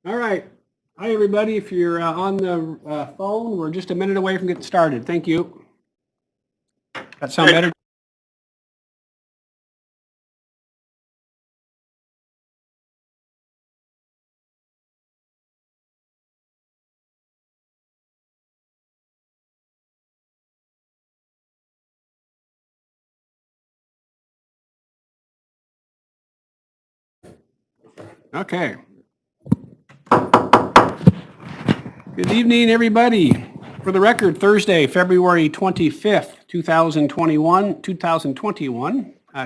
All right. Hi, everybody. If you're on the phone, we're just a minute away from getting started. Thank you. That sound better? Okay. Good evening, everybody. For the record, Thursday, February 25th, 2021,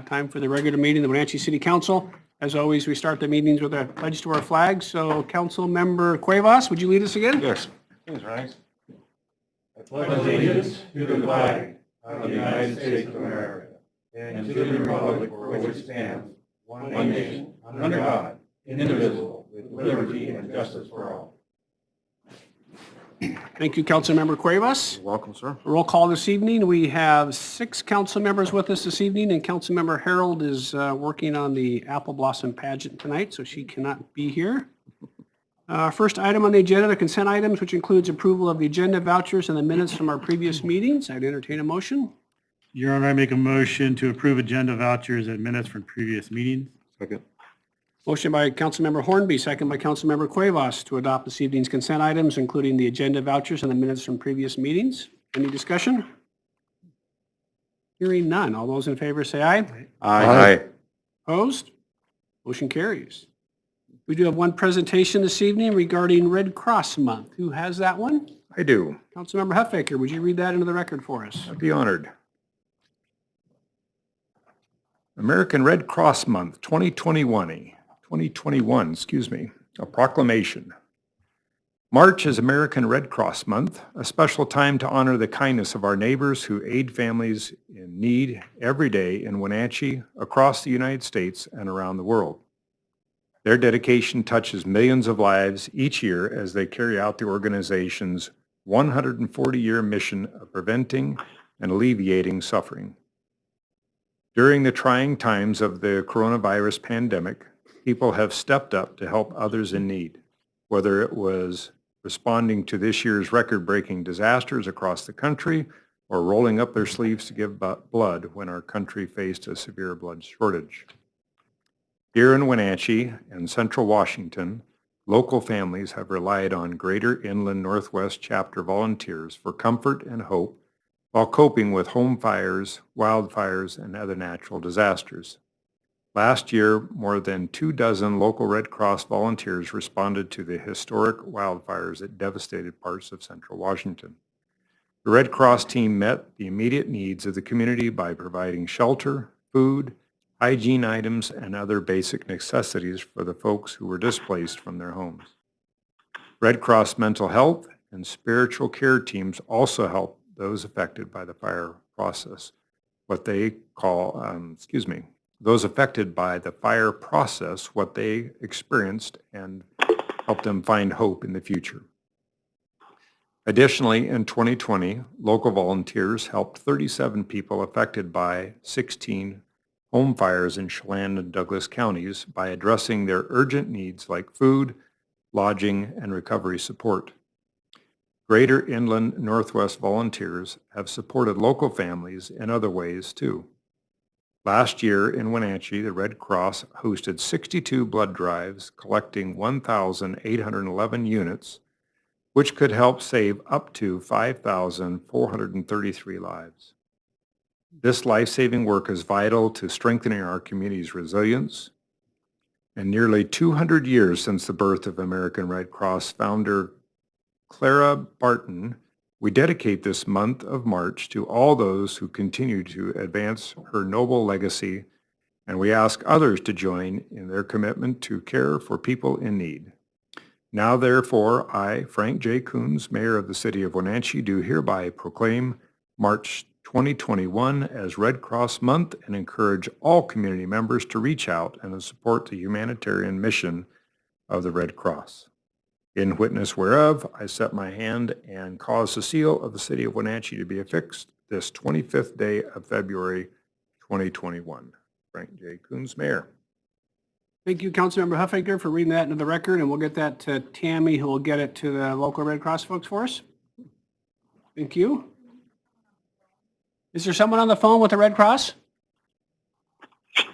time for the regular meeting of the Wenatchee City Council. As always, we start the meetings with a pledge to our flag. So, Council Member Cuevas, would you lead us again? Yes. Please rise. I pledge allegiance to the flag of the United States of America and to the republic for which it stands, one nation, under God, indivisible, with liberty and justice for all. Thank you, Councilmember Cuevas. You're welcome, sir. Roll call this evening. We have 6 council members with us this evening, and Councilmember Harold is working on the Apple Blossom pageant tonight, so she cannot be here. First item on the agenda, the consent items, which includes approval of the agenda vouchers and the minutes from our previous meetings. I'd entertain a motion. Your Honor, I make a motion to approve agenda vouchers and minutes from previous meetings. Second. Motion by Councilmember Hornby, second by Councilmember Cuevas to adopt this evening's consent items, including the agenda vouchers and the minutes from previous meetings. Any discussion? Hearing none. All those in favor say aye. Aye. Opposed? Motion carries. We do have one presentation this evening regarding Red Cross Month. Who has that one? I do. Councilmember Huffaker, would you read that into the record for us? I'd be honored. American Red Cross Month 2021, a proclamation. March is American Red Cross Month, a special time to honor the kindness of our neighbors who aid families in need every day in Wenatchee, across the United States, and around the world. Their dedication touches millions of lives each year as they carry out the organization's 140-year mission of preventing and alleviating suffering. During the trying times of the coronavirus pandemic, people have stepped up to help others in need, whether it was responding to this year's record-breaking disasters across the country or rolling up their sleeves to give blood when our country faced a severe blood shortage. Here in Wenatchee and Central Washington, local families have relied on Greater Inland Northwest Chapter volunteers for comfort and hope while coping with home fires, wildfires, and other natural disasters. Last year, more than 24 local Red Cross volunteers responded to the historic wildfires that devastated parts of Central Washington. The Red Cross team met the immediate needs of the community by providing shelter, food, hygiene items, and other basic necessities for the folks who were displaced from their homes. Red Cross mental health and spiritual care teams also help those affected by the fire process, what they call, those affected by the fire process, what they experienced, and help them find hope in the future. Additionally, in 2020, local volunteers helped 37 people affected by 16 home fires in Chelan and Douglas counties by addressing their urgent needs like food, lodging, and recovery support. Greater Inland Northwest volunteers have supported local families in other ways too. Last year in Wenatchee, the Red Cross hosted 62 blood drives collecting 1,811 units, which could help save up to 5,433 lives. This life-saving work is vital to strengthening our community's resilience. And nearly 200 years since the birth of American Red Cross founder Clara Barton, we dedicate this month of March to all those who continue to advance her noble legacy, and we ask others to join in their commitment to care for people in need. Now, therefore, I, Frank J. Coons, Mayor of the City of Wenatchee, do hereby proclaim March 2021 as Red Cross Month and encourage all community members to reach out and support the humanitarian mission of the Red Cross. In witness whereof, I set my hand and cause the seal of the City of Wenatchee to be affixed this 25th day of February 2021. Frank J. Coons, Mayor. Thank you, Councilmember Huffaker, for reading that into the record, and we'll get that to Tammy, who will get it to the local Red Cross folks for us. Thank you. Is there someone on the phone with the Red Cross?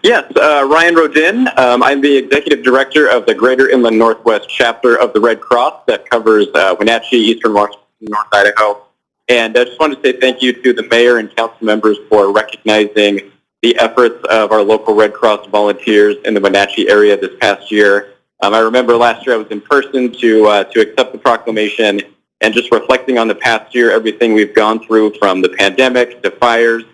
Yes, Ryan Rodin. I'm the Executive Director of the Greater Inland Northwest chapter of the Red Cross that covers Wenatchee, Eastern Washington, North Idaho. And I just wanted to say thank you to the mayor and council members for recognizing the efforts of our local Red Cross volunteers in the Wenatchee area this past year. I remember last year I was in person to accept the proclamation, and just reflecting on the past year, everything we've gone through from the pandemic to fires,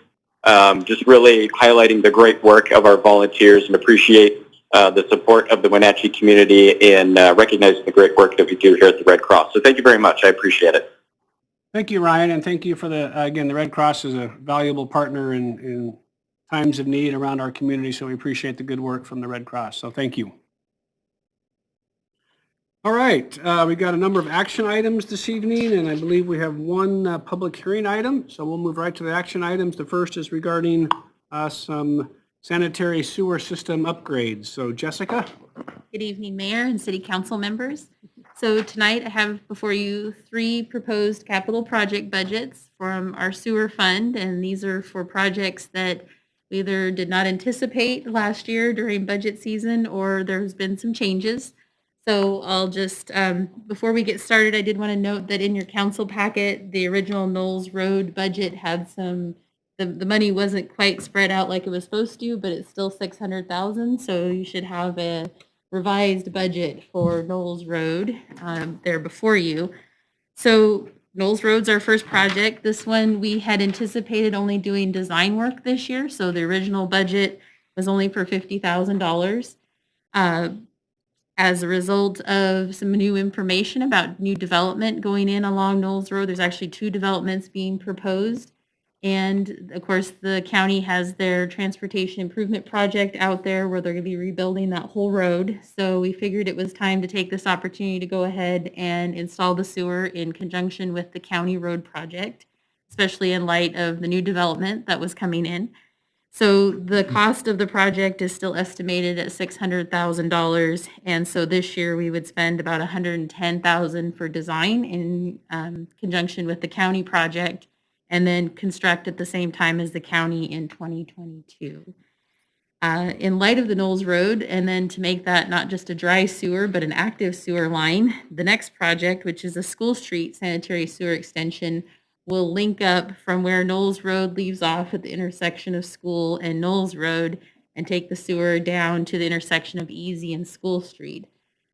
just really highlighting the great work of our volunteers, and appreciate the support of the Wenatchee community in recognizing the great work that we do here at the Red Cross. So thank you very much. I appreciate it. Thank you, Ryan, and thank you for again, the Red Cross is a valuable partner in times of need around our community, so we appreciate the good work from the Red Cross. So thank you. All right, we got a number of action items this evening, and I believe we have one public hearing item. So we'll move right to the action items. The first is regarding some sanitary sewer system upgrades. So Jessica? Good evening, Mayor and City Council members. So tonight I have before you 3 proposed capital project budgets from our sewer fund, and these are for projects that we either did not anticipate last year during budget season, or there's been some changes. So I'll just, before we get started, I did want to note that in your council packet, the original Knowles Road budget had some, the money wasn't quite spread out like it was supposed to, but it's still $600,000. So you should have a revised budget for Knowles Road there before you. So Knowles Road's our first project. This one we had anticipated only doing design work this year. So the original budget was only for $50,000. As a result of some new information about new development going in along Knowles Road, there's actually 2 developments being proposed. And of course, the county has their transportation improvement project out there where they're going to be rebuilding that whole road. So we figured it was time to take this opportunity to go ahead and install the sewer in conjunction with the county road project, especially in light of the new development that was coming in. So the cost of the project is still estimated at $600,000. And so this year we would spend about $110,000 for design in conjunction with the county project, and then construct at the same time as the county in 2022. In light of the Knowles Road, and then to make that not just a dry sewer, but an active sewer line, the next project, which is a School Street sanitary sewer extension, will link up from where Knowles Road leaves off at the intersection of School and Knowles Road, and take the sewer down to the intersection of Easy and School Street.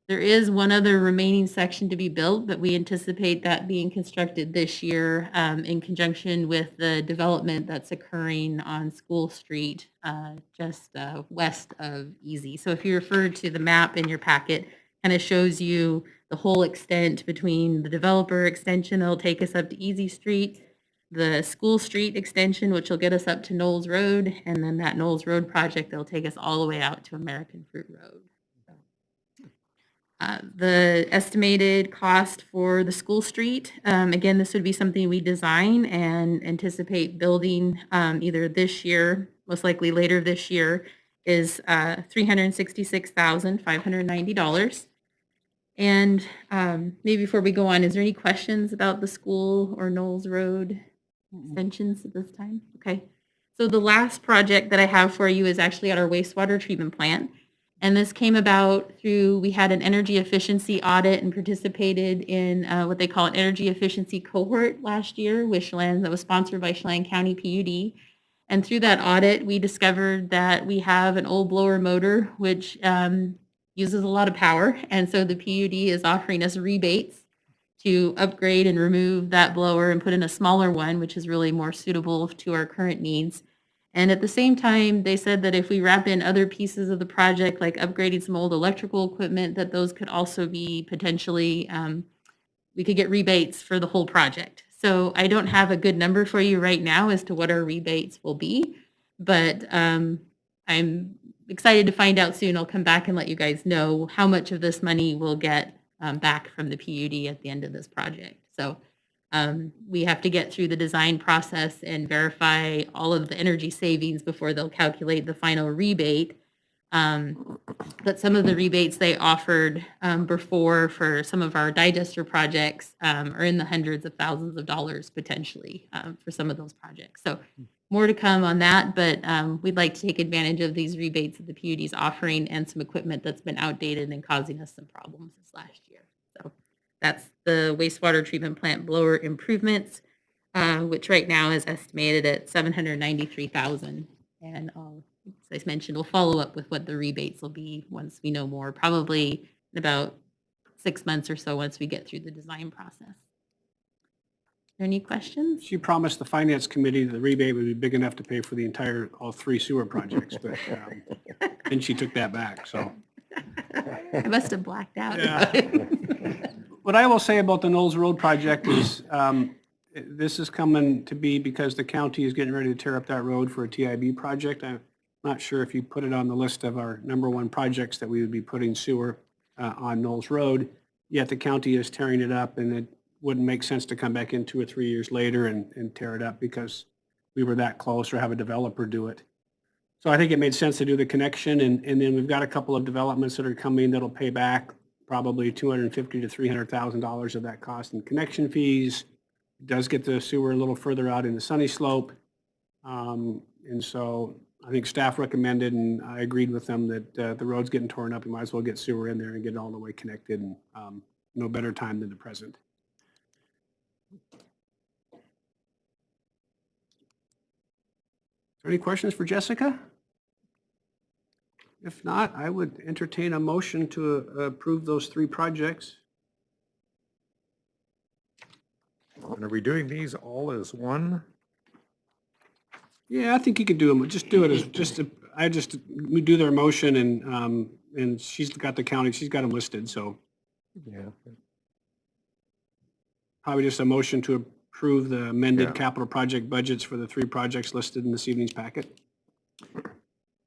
There is one other remaining section to be built, but we anticipate that being constructed this year in conjunction with the development that's occurring on School Street, just west of Easy. So if you refer to the map in your packet, kind of shows you the whole extent between the developer extension that'll take us up to Easy Street, the School Street extension, which will get us up to Knowles Road, and then that Knowles Road project that'll take us all the way out to American Fruit Road. The estimated cost for the School Street, again, this would be something we design and anticipate building either this year, most likely later this year, is $366,590. And maybe before we go on, is there any questions about the school or Knowles Road extensions at this time? Okay. So the last project that I have for you is actually at our wastewater treatment plant. And this came about through, we had an energy efficiency audit and participated in what they call an energy efficiency cohort last year with Chelan, that was sponsored by Chelan County PUD. And through that audit, we discovered that we have an old blower motor, which uses a lot of power. And so the PUD is offering us rebates to upgrade and remove that blower and put in a smaller one, which is really more suitable to our current needs. And at the same time, they said that if we wrap in other pieces of the project, like upgrading some old electrical equipment, that those could also be potentially, we could get rebates for the whole project. So I don't have a good number for you right now as to what our rebates will be, but I'm excited to find out soon. I'll come back and let you guys know how much of this money we'll get back from the PUD at the end of this project. So we have to get through the design process and verify all of the energy savings before they'll calculate the final rebate. But some of the rebates they offered before for some of our digester projects are in the hundreds of thousands of dollars potentially for some of those projects. So more to come on that, but we'd like to take advantage of these rebates that the PUD is offering and some equipment that's been outdated and causing us some problems this last year. So that's the wastewater treatment plant blower improvements, which right now is estimated at $793,000. And as I mentioned, we'll follow up with what the rebates will be once we know more, probably in about 6 months or so once we get through the design process. Are there any questions? She promised the finance committee the rebate would be big enough to pay for all 3 sewer projects, but then she took that back, so. I must have blacked out. Yeah. What I will say about the Knowles Road project is this is coming to be because the county is getting ready to tear up that road for a TIB project. I'm not sure if you put it on the list of our #1 projects that we would be putting sewer on Knowles Road, yet the county is tearing it up, and it wouldn't make sense to come back in 2 or 3 years later and tear it up because we were that close, or have a developer do it. So I think it made sense to do the connection, and then we've got a couple of developments that are coming that'll pay back probably $250,000 to $300,000 of that cost in connection fees. It does get the sewer a little further out in the Sunny Slope. And so I think staff recommended, and I agreed with them, that the road's getting torn up. We might as well get sewer in there and get it all the way connected, and no better time than the present. Any questions for Jessica? If not, I would entertain a motion to approve those 3 projects. And are we doing these all as one? Yeah, I think you could do them. Just do it as we do their motion, and she's got the county. She's got them listed, so Yeah. probably just a motion to approve the amended Yeah. capital project budgets for the 3 projects listed in this evening's packet.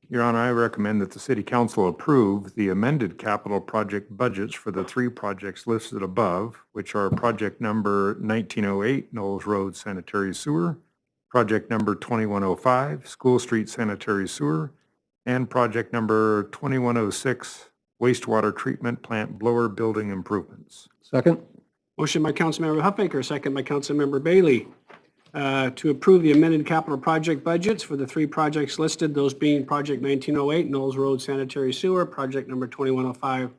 Your Honor, I recommend that the City Council approve the amended capital project budgets for the 3 projects listed above, which are project number 1908, Knowles Road Sanitary Sewer, project number 2105, School Street Sanitary Sewer, and project number 2106, Wastewater Treatment Plant Blower Building Improvements. Second? Motion by Councilmember Huffaker, second by Councilmember Bailey, to approve the amended capital project budgets for the 3 projects listed, those being project 1908, Knowles Road Sanitary Sewer, project number 2105,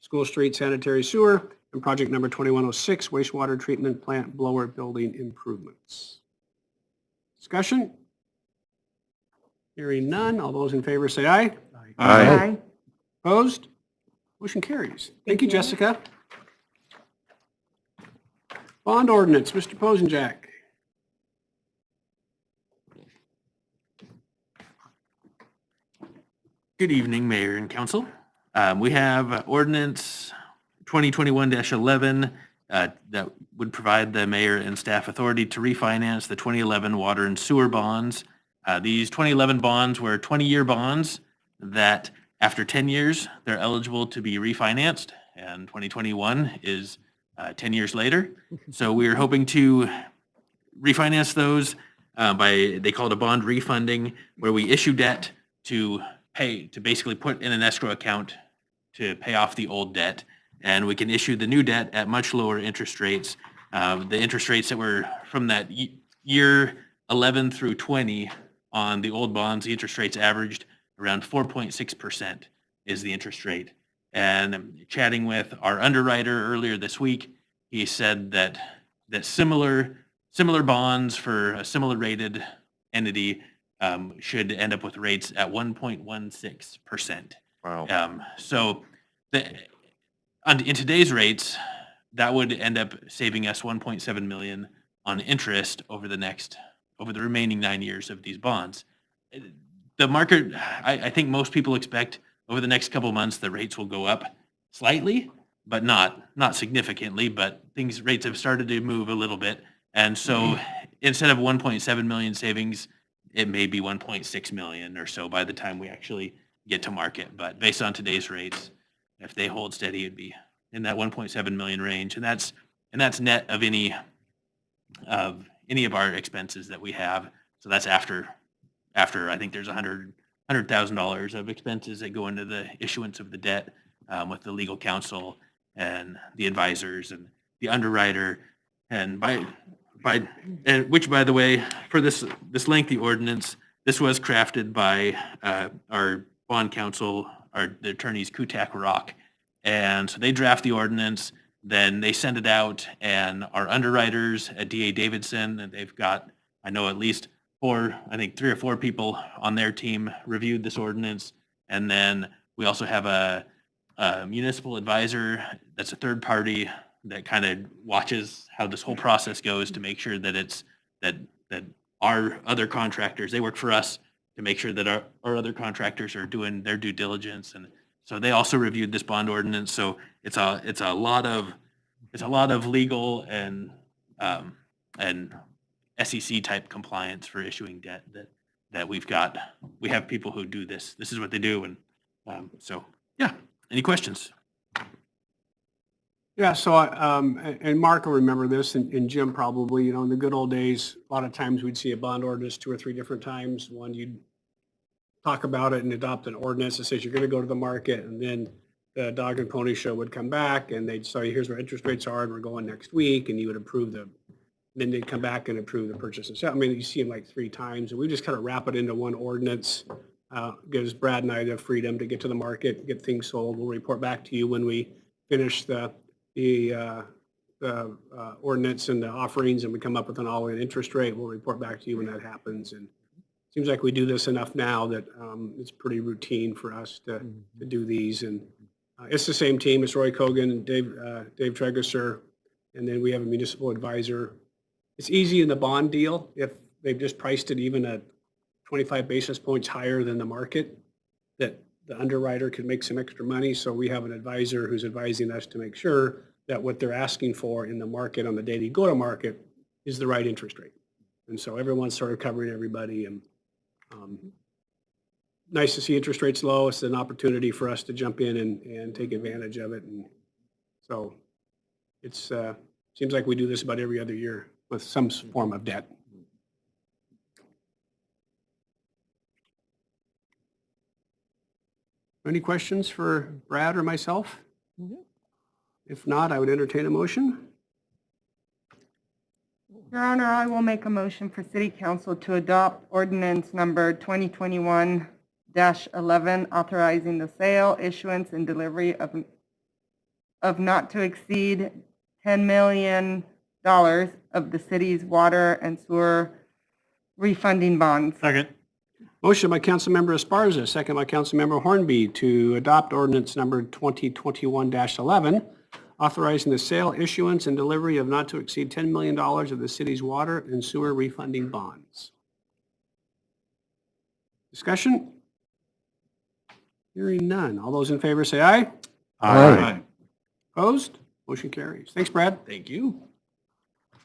School Street Sanitary Sewer, and project number 2106, Wastewater Treatment Plant Blower Building Improvements. Discussion? Hearing none. All those in favor say aye. Aye. Opposed? Motion carries. Thank you, Jessica. Bond ordinance, Mr. Posenjack. Good evening, Mayor and Council. We have ordinance 2021-11 that would provide the mayor and staff authority to refinance the 2011 water and sewer bonds. These 2011 bonds were 20-year bonds that after 10 years, they're eligible to be refinanced, and 2021 is 10 years later. So we're hoping to refinance those they call it a bond refunding, where we issue debt to basically put in an escrow account to pay off the old debt. And we can issue the new debt at much lower interest rates. The interest rates that were from that year 11 through 20 on the old bonds, the interest rates averaged around 4.6% is the interest rate. And chatting with our underwriter earlier this week, he said that similar bonds for a similar rated entity should end up with rates at 1.16%. Wow. So in today's rates, that would end up saving us $1.7 million on interest over the remaining 9 years of these bonds. The market, I think most people expect over the next couple of months, the rates will go up slightly, but not significantly, but rates have started to move a little bit. And so instead of 1.7 million savings, it may be 1.6 million or so by the time we actually get to market. But based on today's rates, if they hold steady, it'd be in that 1.7 million range. And that's net of any of our expenses that we have. So that's after I think there's $100,000 of expenses that go into the issuance of the debt with the legal counsel and the advisors and the underwriter. And which, by the way, for this lengthy ordinance, this was crafted by our bond counsel, the attorneys Kutak Rock. And so they draft the ordinance, then they send it out, and our underwriters at DA Davidson, and they've got, I know at least 3 or 4 people on their team reviewed this ordinance. And then we also have a municipal advisor that's a third party that kind of watches how this whole process goes to make sure that that our other contractors, they work for us to make sure that our other contractors are doing their due diligence. And so they also reviewed this bond ordinance. So it's a lot of legal and SEC type compliance for issuing debt that we have people who do this. This is what they do. And so, yeah. Any questions? Yeah, so, and Mark will remember this, and Jim probably, in the good old days, a lot of times we'd see a bond ordinance 2 or 3 different times. One, you'd talk about it and adopt an ordinance that says you're going to go to the market, and then the dog and pony show would come back, and they'd say, here's what interest rates are, and we're going next week, and you would approve then they'd come back and approve the purchase and sale. I mean, you see them like 3 times, and we just kind of wrap it into one ordinance. Gives Brad and I the freedom to get to the market, get things sold. We'll report back to you when we finish the ordinance and the offerings, and we come up with an all-in interest rate. We'll report back to you when that happens. And it seems like we do this enough now that it's pretty routine for us to do these. And it's the same team. It's Roy Cogan and Dave Tregesser, and then we have a municipal advisor. It's easy in the bond deal if they've just priced it even at 25 basis points higher than the market, that the underwriter could make some extra money. So we have an advisor who's advising us to make sure that what they're asking for in the market on the day they go to market is the right interest rate. And so everyone's sort of covering everybody, and nice to see interest rates low. It's an opportunity for us to jump in and take advantage of it. And so it's seems like we do this about every other year with some form of debt. Any questions for Brad or myself? If not, I would entertain a motion. Your Honor, I will make a motion for City Council to adopt ordinance number 2021-11, authorizing the sale, issuance, and delivery of not to exceed $10 million of the city's water and sewer refunding bonds. Second. Motion by Councilmember Esparza, second by Councilmember Hornby to adopt ordinance number 2021-11, authorizing the sale, issuance, and delivery of not to exceed $10 million of the city's water and sewer refunding bonds. Discussion? Hearing none. All those in favor say aye. Aye. Opposed? Motion carries. Thanks, Brad. Thank you.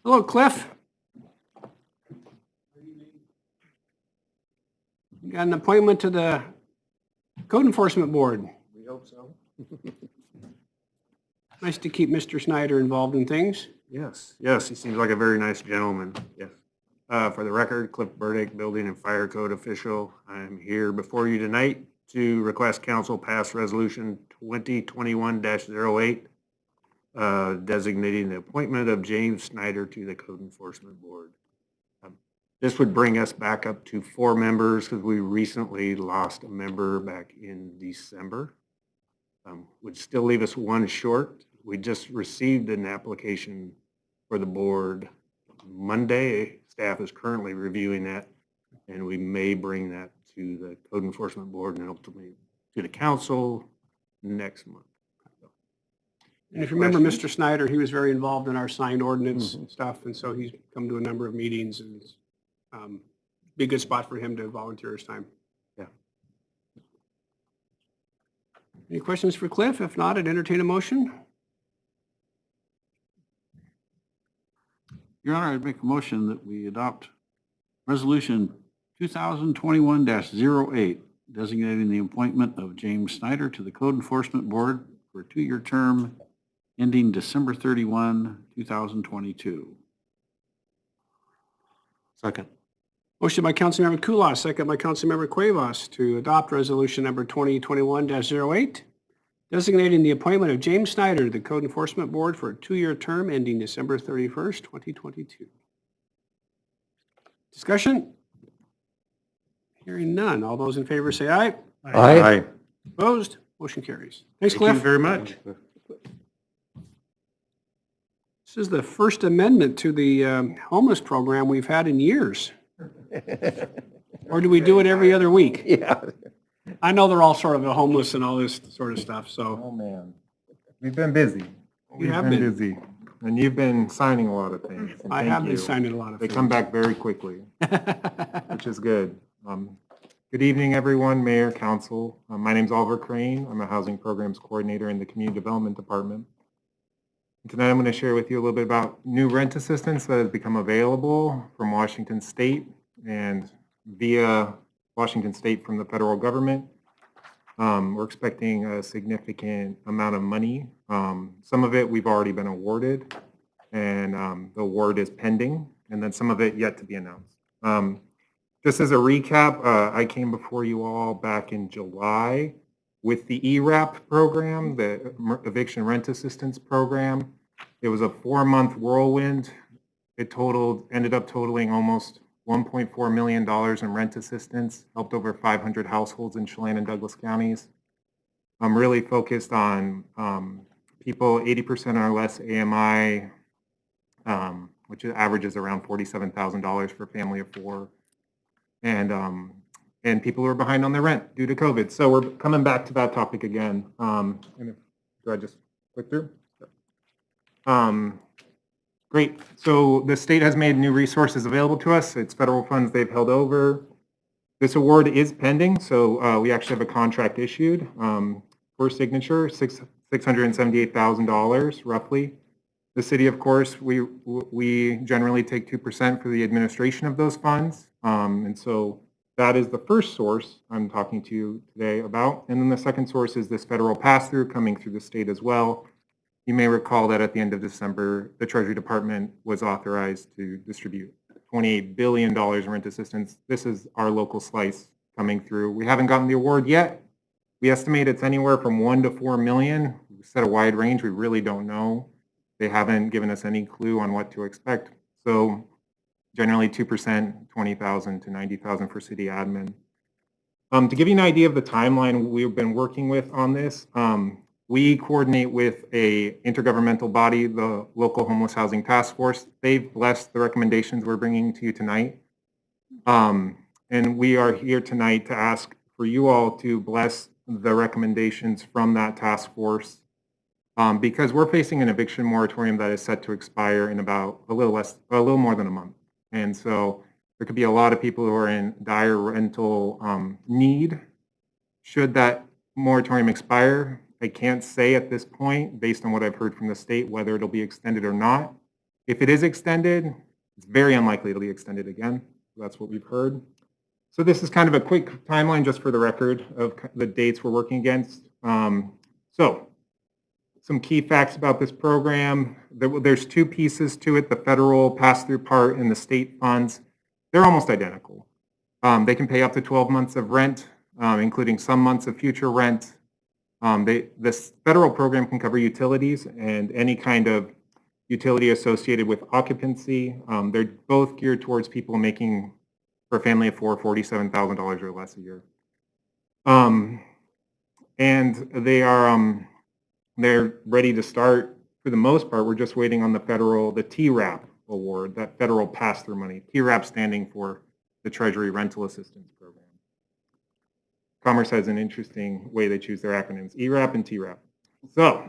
Hello, Cliff. You got an appointment to the Code Enforcement Board. We hope so. Nice to keep Mr. Snyder involved in things. Yes, he seems like a very nice gentleman, yes. For the record, Cliff Burdick, Building and Fire Code Official. I'm here before you tonight to request council pass resolution 2021-08, designating the appointment of James Snyder to the Code Enforcement Board. This would bring us back up to 4 members because we recently lost a member back in December. Would still leave us 1 short. We just received an application for the board Monday. Staff is currently reviewing that, and we may bring that to the Code Enforcement Board and ultimately to the council next month. And if you remember Mr. Snyder, he was very involved in our signed ordinance stuff, and so he's come to a number of meetings, and it's be a good spot for him to volunteer his time. Yeah. Any questions for Cliff? If not, I'd entertain a motion. Your Honor, I'd make a motion that we adopt Resolution 2021-08, designating the appointment of James Snyder to the Code Enforcement Board for a 2-year term ending December 31, 2022. Second. Motion by Councilmember Kulas, second by Councilmember Cuevas to adopt resolution number 2021-08, designating the appointment of James Snyder to the Code Enforcement Board for a 2-year term ending December 31st, 2022. Discussion? Hearing none. All those in favor say aye. Aye. Opposed? Motion carries. Thanks, Thank you Cliff. very much. This is the first amendment to the homeless program we've had in years. Or do we do it every other week? Yeah. I know they're all sort of homeless and all this sort of stuff, so. Oh, man. We've been busy. You have been. busy. And you've been signing a lot of things. and I thank have been you. signing a lot of They things. come back very quickly, which is good. Good evening, everyone, Mayor, Council. My name's Oliver Crane. I'm a Housing Programs Coordinator in the Community Development Department. And tonight I'm going to share with you a little bit about new rent assistance that has become available from Washington State and via Washington State from the federal government. We're expecting a significant amount of money. Some of it we've already been awarded, and the award is pending, and then some of it yet to be announced. Just as a recap, I came before you all back in July with the ERAP program, the Eviction Rent Assistance Program. It was a 4-month whirlwind. It ended up totaling almost $1.4 million in rent assistance, helped over 500 households in Chelan and Douglas counties. I'm really focused on people 80% or less AMI, which averages around $47,000 for a family of 4, and people who are behind on their rent due to COVID. So we're coming back to that topic again. Do I just click through? Great. So the state has made new resources available to us. It's federal funds they've held over. This award is pending, so we actually have a contract issued for signature, $678,000 roughly. The city, of course, we generally take 2% for the administration of those funds. And so that is the first source I'm talking to you today about. And then the second source is this federal pass-through coming through the state as well. You may recall that at the end of December, the Treasury Department was authorized to distribute $28 billion in rent assistance. This is our local slice coming through. We haven't gotten the award yet. We estimate it's anywhere from 1 to 4 million. We set a wide range. We really don't know. They haven't given us any clue on what to expect. So generally 2%, 20,000 to 90,000 for city admin. To give you an idea of the timeline we've been working with on this, we coordinate with a intergovernmental body, the Local Homeless Housing Task Force. They've blessed the recommendations we're bringing to you tonight. And we are here tonight to ask for you all to bless the recommendations from that task force because we're facing an eviction moratorium that is set to expire in about a little more than a month. And so there could be a lot of people who are in dire rental need. Should that moratorium expire, I can't say at this point, based on what I've heard from the state, whether it'll be extended or not. If it is extended, it's very unlikely it'll be extended again. That's what we've heard. So this is kind of a quick timeline just for the record of the dates we're working against. So some key facts about this program. There's 2 pieces to it, the federal pass-through part and the state funds. They're almost identical. They can pay up to 12 months of rent, including some months of future rent. This federal program can cover utilities and any kind of utility associated with occupancy. They're both geared towards people making, for a family of 4, $47,000 or less a year. And they are they're ready to start for the most part. We're just waiting on the TRAP award, that federal pass-through money. TRAP standing for the Treasury Rental Assistance Program. Commerce has an interesting way they choose their acronyms, ERAP and TRAP. So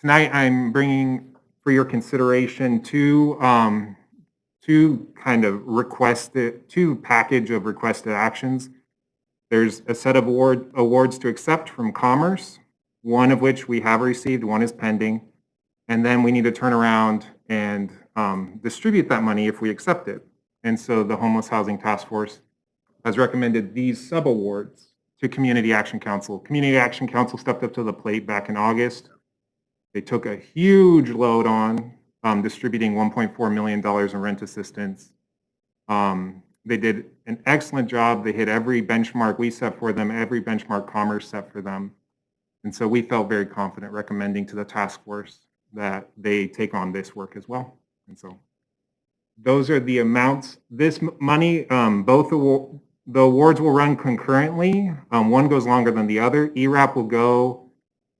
tonight I'm bringing for your consideration two package of requested actions. There's a set of awards to accept from Commerce, one of which we have received, one is pending, and then we need to turn around and distribute that money if we accept it. And so the Homeless Housing Task Force has recommended these sub-awards to Community Action Council. Community Action Council stepped up to the plate back in August. They took a huge load on distributing $1.4 million in rent assistance. They did an excellent job. They hit every benchmark we set for them, every benchmark Commerce set for them. And so we felt very confident recommending to the task force that they take on this work as well. And so those are the amounts. This money, the awards will run concurrently. One goes longer than the other. ERAP will go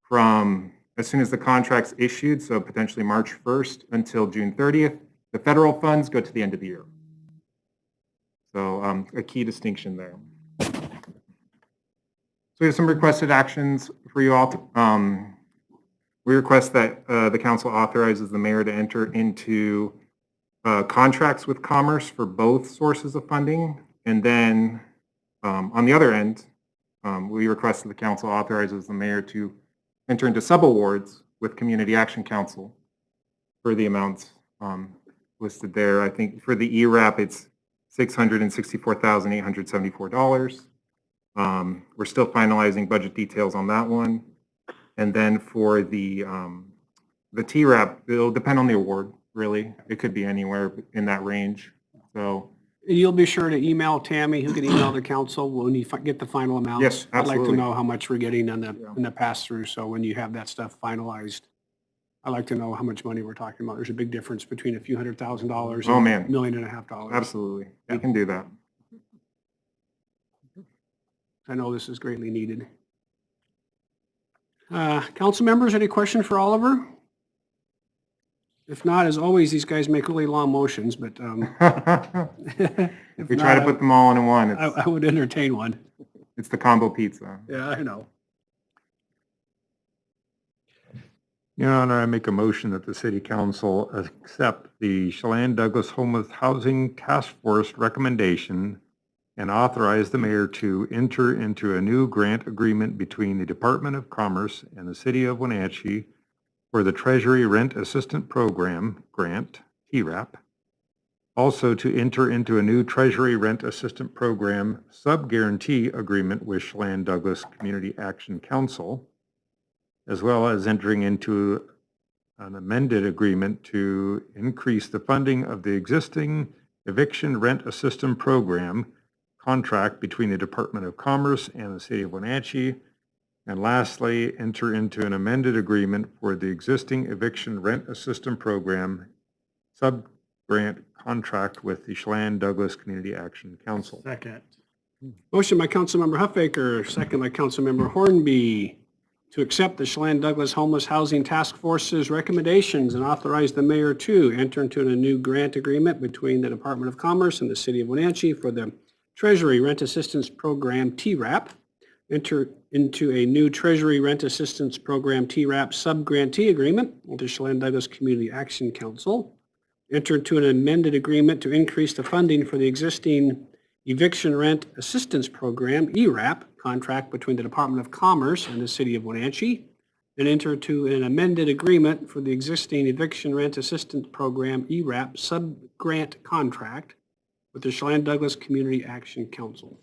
from as soon as the contract's issued, so potentially March 1st until June 30th. The federal funds go to the end of the year. So a key distinction there. So we have some requested actions for you all. We request that the council authorizes the mayor to enter into contracts with Commerce for both sources of funding. And then on the other end, we request that the council authorizes the mayor to enter into subawards with Community Action Council for the amounts listed there. I think for the ERAP, it's $664,874. We're still finalizing budget details on that one. And then for the TRAP, it'll depend on the award, really. It could be anywhere in that range. So You'll be sure to email Tammy, who can email the council when you get the final amount. yes, I'd like to absolutely. know how much we're getting on the pass-through, so when you have that stuff finalized, I'd like to know how much money we're talking about. There's a big difference between a few $100,000 Oh, and man. $1.5 million. Absolutely. Yeah. We can do that. I know this is greatly needed. Council members, any questions for Oliver? If not, as always, these guys make really long motions, but if We try to not, put them all in one. I would entertain one. It's the combo pizza. Yeah, I know. Your Honor, I make a motion that the city council accept the Chelan Douglas Homeless Housing Task Force recommendation and authorize the mayor to enter into a new grant agreement between the Department of Commerce and the city of Wenatchee for the Treasury Rent Assistant Program grant, TRAP. Also to enter into a new Treasury Rent Assistant Program sub-guarantee agreement with Chelan Douglas Community Action Council, as well as entering into an amended agreement to increase the funding of the existing Eviction Rent Assistance Program contract between the Department of Commerce and the City of Wenatchee. And lastly, enter into an amended agreement for the existing Eviction Rent Assistance Program sub-grant contract with the Chelan Douglas Community Action Council. Second. Motion by Councilmember Huffaker, second by Councilmember Hornby, to accept the Chelan Douglas Homeless Housing Task Force's recommendations and authorize the mayor to enter into a new grant agreement between the Department of Commerce and the City of Wenatchee for the Treasury Rent Assistance Program, TRAP. Enter into a new Treasury Rent Assistance Program, TRAP sub-grantee agreement with the Chelan Douglas Community Action Council. Enter into an amended agreement to increase the funding for the existing Eviction Rent Assistance Program, ERAP, contract between the Department of Commerce and the City of Wenatchee. And enter into an amended agreement for the existing Eviction Rent Assistance Program, ERAP, sub-grant contract with the Chelan Douglas Community Action Council.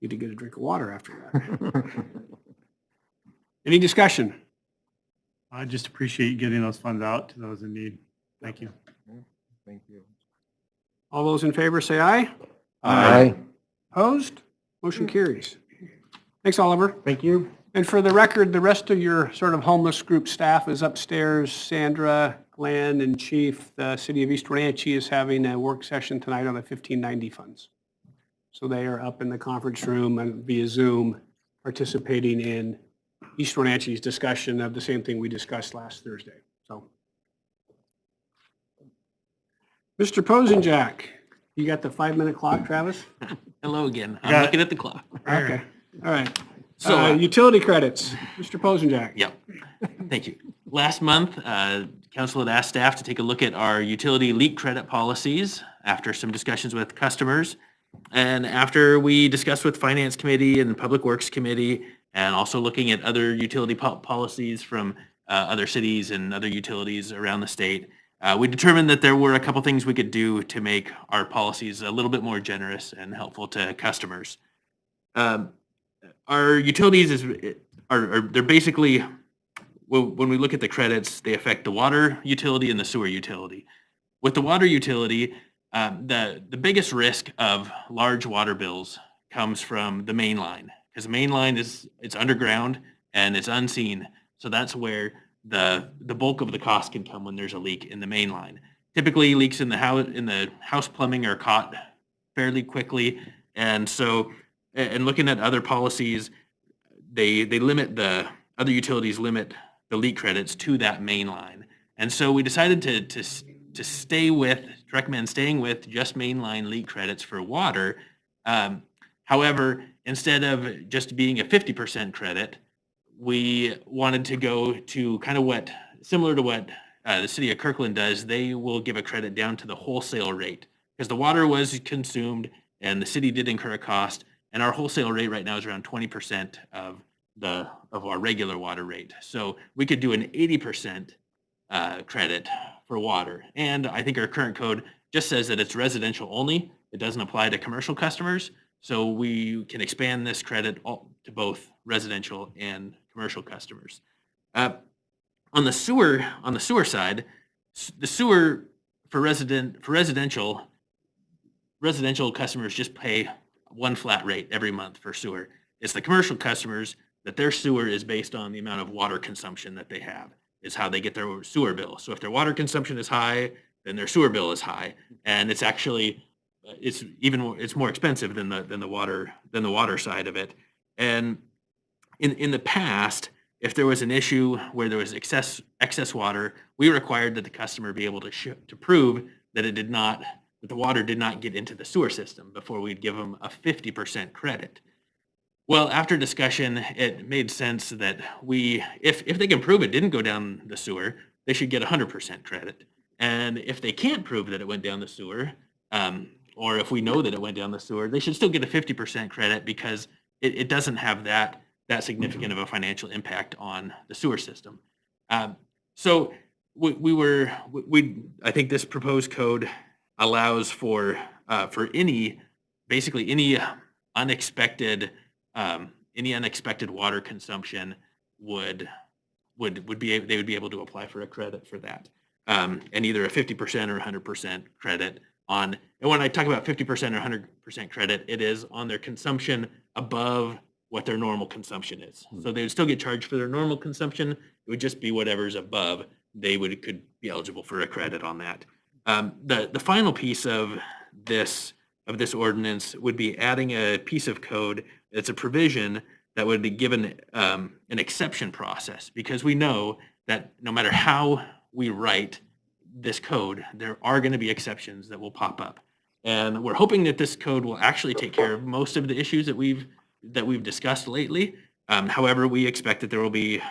Need to get a drink of water after that. Any discussion? I just appreciate you getting those funds out to those in need. Thank you. Thank you. All those in favor say aye. Aye. Opposed? Motion carries. Thanks, Oliver. Thank you. And for the record, the rest of your sort of homeless group staff is upstairs. Sandra, Glenn, and Chief, the City of East Wenatchee is having a work session tonight on the 1590 funds. So they are up in the conference room and via Zoom participating in East Wenatchee's discussion of the same thing we discussed last Thursday. So, Mr. Posenjack, you got the 5-minute clock, Travis? Hello again. Got I'm it. looking at the clock. Okay, all right. So, Utility credits, Mr. Posenjack. Yep. Thank you. Last month, council had asked staff to take a look at our utility leak credit policies after some discussions with customers. And after we discussed with Finance Committee and Public Works Committee, and also looking at other utility policies from other cities and other utilities around the state, we determined that there were a couple things we could do to make our policies a little bit more generous and helpful to customers. Our utilities they're basically, when we look at the credits, they affect the water utility and the sewer utility. with the water utility, the biggest risk of large water bills comes from the main line, because the main line it's underground and it's unseen. So that's where the bulk of the cost can come when there's a leak in the main line. Typically, leaks in the house plumbing are caught fairly quickly, and so and looking at other policies, they limit other utilities limit the leak credits to that main line, and so we decided to recommend staying with just mainline leak credits for water. However, instead of just being a 50% credit, we wanted to go to kind of similar to what the city of Kirkland does. They will give a credit down to the wholesale rate because the water was consumed and the city did incur a cost. And our wholesale rate right now is around 20% of our regular water rate. So we could do an 80% credit for water. And I think our current code just says that it's residential only. It doesn't apply to commercial customers. So we can expand this credit to both residential and commercial customers. On the sewer side, the sewer for residential customers just pay one flat rate every month for sewer. It's the commercial customers that their sewer is based on the amount of water consumption that they have, is how they get their sewer bill. So if their water consumption is high, then their sewer bill is high, and it's actually it's more expensive than the water side of it. And in the past, if there was an issue where there was excess water, we required that the customer be able to prove that the water did not get into the sewer system before we'd give them a 50% credit. Well, after discussion, it made sense that if they can prove it didn't go down the sewer, they should get 100% credit. And if they can't prove that it went down the sewer, or if we know that it went down the sewer, they should still get a 50% credit because it doesn't have that significant of a financial impact on the sewer system. So I think this proposed code allows for basically any unexpected water consumption they would be able to apply for a credit for that, and either a 50% or 100% credit on. And when I talk about 50% or 100% credit, it is on their consumption above what their normal consumption is. So they would still get charged for their normal consumption. It would just be whatever's above. They could be eligible for a credit on that. The final piece of this ordinance would be adding a piece of code. It's a provision that would be given an exception process, because we know that no matter how we write this code, there are going to be exceptions that will pop up. And we're hoping that this code will actually take care of most of the issues that we've discussed lately. However, we expect that there will be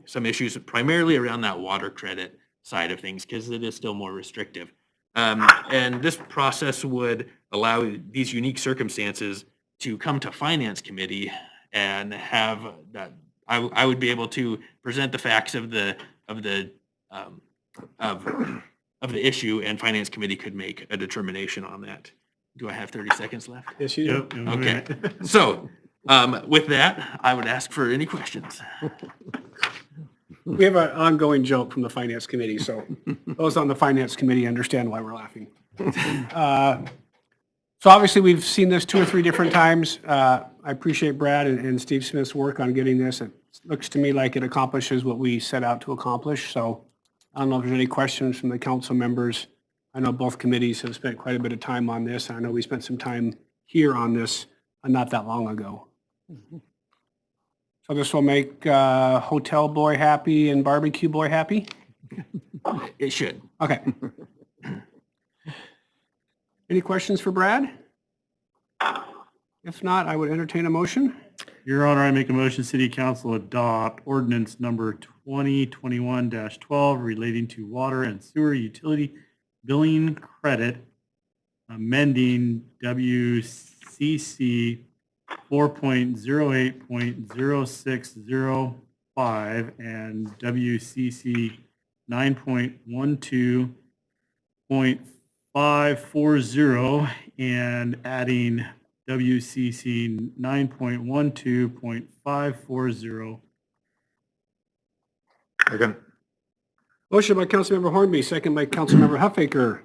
some issues primarily around that water credit side of things, because it is still more restrictive. And this process would allow these unique circumstances to come to Finance Committee and have that. I would be able to present the facts of the issue, and Finance Committee could make a determination on that. Do I have 30 seconds left? Yes, you do. Yep. Okay. So with that, I would ask for any questions. We have an ongoing joke from the Finance Committee, so those on the Finance Committee understand why we're laughing. So obviously, we've seen this 2 or 3 different times. I appreciate Brad and Steve Smith's work on getting this. It looks to me like it accomplishes what we set out to accomplish. So I don't know if there's any questions from the council members. I know both committees have spent quite a bit of time on this. I know we spent some time here on this not that long ago. So this will make Hotel Boy happy and Barbecue Boy happy? It should. Okay. Any questions for Brad? If not, I would entertain a motion. Your Honor, I make a motion City Council adopt ordinance number 2021-12 relating to water and sewer utility billing credit, amending WCC 4.08.0605 and WCC 9.12.540 and adding WCC 9.12.540. Second. Motion by Councilmember Hornby, second by Councilmember Huffaker.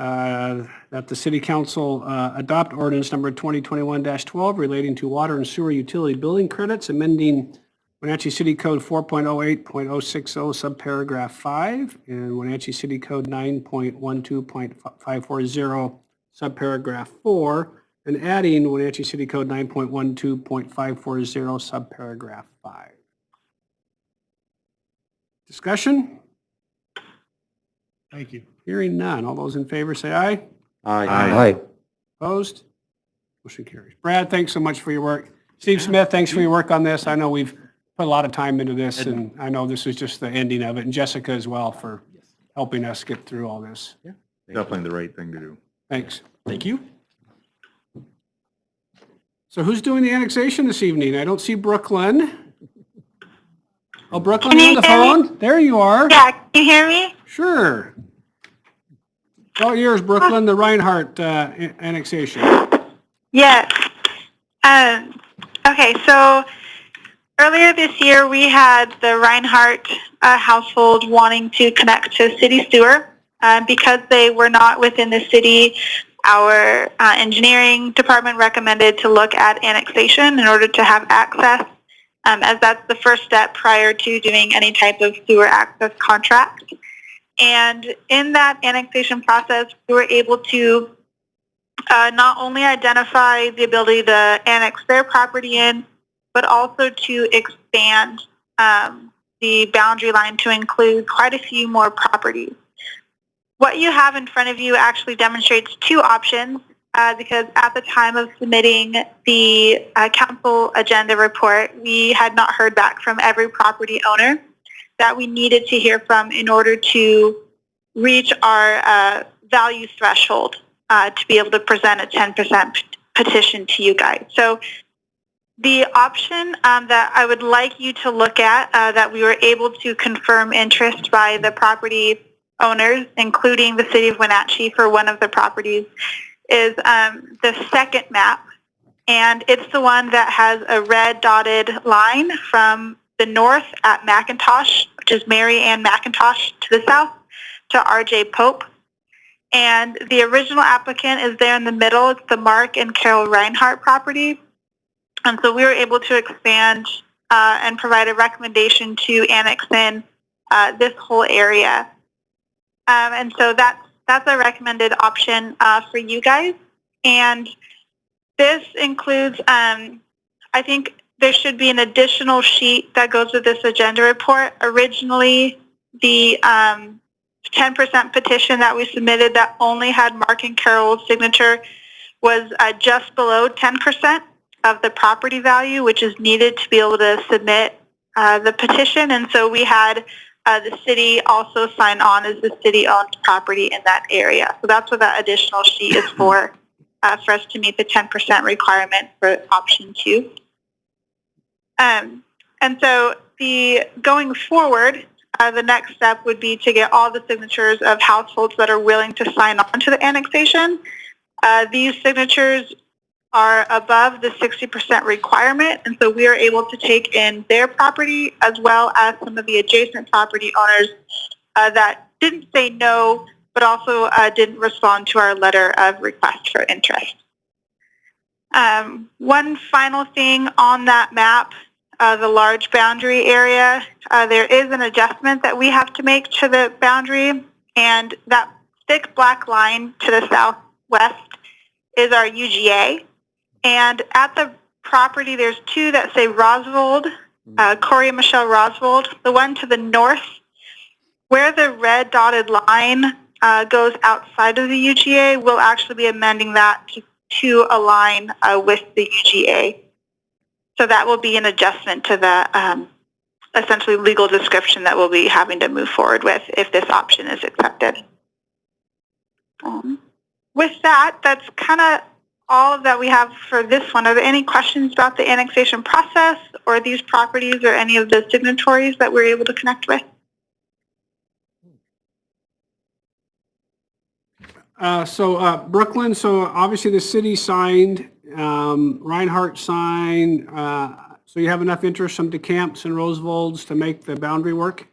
that the city council adopt ordinance number 2021-12 relating to water and sewer utility billing credits, amending Wenatchee City Code 4.08.060 subparagraph 5 and Wenatchee City Code 9.12.540 subparagraph 4, and adding Wenatchee City Code 9.12.540 subparagraph 5. Discussion? Thank you. Hearing none. All those in favor say aye. Aye. Opposed? Motion carries. Brad, thanks so much for your work. Steve Smith, thanks for your work on this. I know we've put a lot of time into this, and I know this is just the ending of it. And Jessica as well for helping us get through all this. Definitely the right thing to do. Thanks. Thank you. So who's doing the annexation this evening? I don't see Brooklyn. Oh, Brooklyn, you're on the phone? There you are. Yeah, can you hear me? Sure. It's all yours, Brooklyn, the Reinhardt annexation. Yes. Okay, so earlier this year, we had the Reinhardt household wanting to connect to city sewer. Because they were not within the city, our engineering department recommended to look at annexation in order to have access, as that's the first step prior to doing any type of sewer access contract. And in that annexation process, we were able to not only identify the ability to annex their property in, but also to expand the boundary line to include quite a few more properties. What you have in front of you actually demonstrates two options because at the time of submitting the council agenda report, we had not heard back from every property owner that we needed to hear from in order to reach our value threshold to be able to present a 10% petition to you guys. So the option that I would like you to look at that we were able to confirm interest by the property owners, including the city of Wenatchee for one of the properties, is the second map. And it's the one that has a red dotted line from the north at McIntosh, which is Mary Ann McIntosh, to the south to RJ Pope. And the original applicant is there in the middle. It's the Mark and Carol Reinhardt property. And so we were able to expand and provide a recommendation to annex in this whole area. And so that's a recommended option for you guys. And this includes, I think there should be an additional sheet that goes with this agenda report. Originally, the 10% petition that we submitted that only had Mark and Carol's signature was just below 10% of the property value, which is needed to be able to submit the petition. And so we had the city also sign on as the city-owned property in that area. So that's what that additional sheet is for us to meet the 10% requirement for option 2. And so going forward, the next step would be to get all the signatures of households that are willing to sign on to the annexation. These signatures are above the 60% requirement, and so we are able to take in their property as well as some of the adjacent property owners that didn't say no, but also didn't respond to our letter of request for interest. One final thing on that map, the large boundary area, there is an adjustment that we have to make to the boundary, and that thick black line to the southwest is our UGA. And at the property, there's two that say Roswald, Corey and Michelle Roswald. The one to the north, where the red dotted line goes outside of the UGA, we'll actually be amending that to align with the UGA. So that will be an adjustment to the essentially legal description that we'll be having to move forward with if this option is accepted. With that, that's kind of all of that we have for this one. Are there any questions about the annexation process or these properties or any of the signatories that we're able to connect with? Brooklyn, so obviously the city signed, Reinhardt signed, so you have enough interest from DeCamps and Roosevelt's to make the boundary work?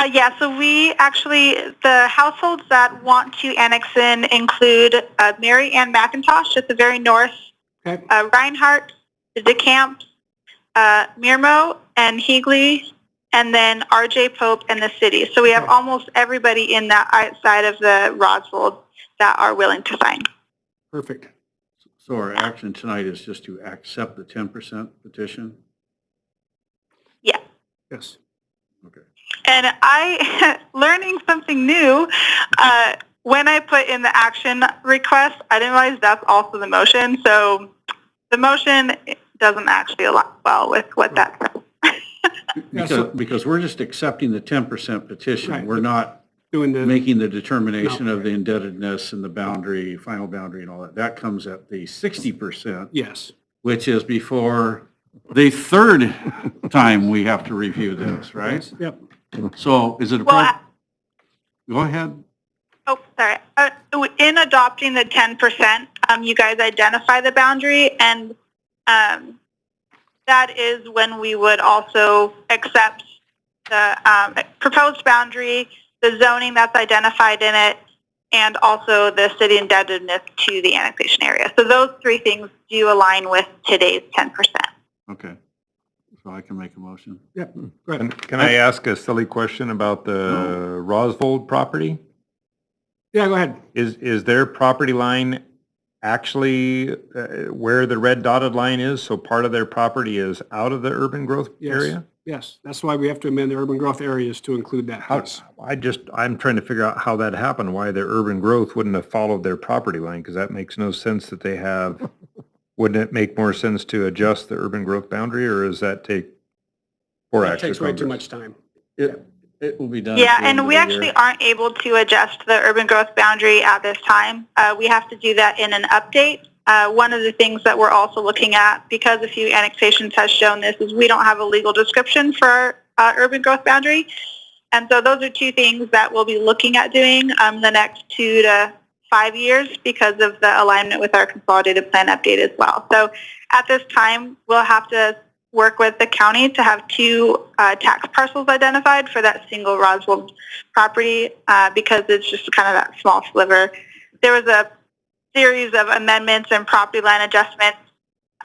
Yeah, so we actually, the households that want to annex in include Mary Ann McIntosh at the very north, Okay. Reinhardt, the DeCamps, Mirmo and Heagley, and then RJ Pope and the city. So we have Okay. almost everybody in that outside of the Roswell that are willing to sign. Perfect. So our action tonight is just to accept the 10% petition? Yeah. Yes. Okay. And I, learning something new, when I put in the action request, I didn't realize that's also the motion. So the motion doesn't actually align well with what that says. Yeah, so- Because we're just accepting the 10% petition. Right. We're not Doing the, making the determination of the indebtedness and the boundary, final boundary and all that. That comes at the 60%, yes. which is before the third time we have to review this, right? Yep. So is it Well, appropriate? Go ahead. oh, sorry. In adopting the 10%, you guys identify the boundary, and that is when we would also accept the proposed boundary, the zoning that's identified in it, and also the city indebtedness to the annexation area. So those three things do align with today's 10%. Okay. So I can make a motion. Yep. Go ahead. Can I ask a silly question about the Rosvold property? Yeah, go ahead. Is their property line actually where the red dotted line is? So part of their property is out of the urban growth Yes. area? Yes. That's why we have to amend the urban growth areas to include that How, piece. I'm trying to figure out how that happened, why their urban growth wouldn't have followed their property line, because that makes no sense that they have. Wouldn't it make more sense to adjust the urban growth boundary, or does that take for That action? takes way too much time. It will be done. Yeah, at the end and of we the actually year. aren't able to adjust the urban growth boundary at this time. We have to do that in an update. One of the things that we're also looking at, because a few annexations has shown this, is we don't have a legal description for our urban growth boundary. And so those are two things that we'll be looking at doing the next 2 to 5 years because of the alignment with our consolidated plan update as well. So at this time, we'll have to work with the county to have 2 tax parcels identified for that single Roswell property because it's just kind of that small sliver. There was a series of amendments and property line adjustments,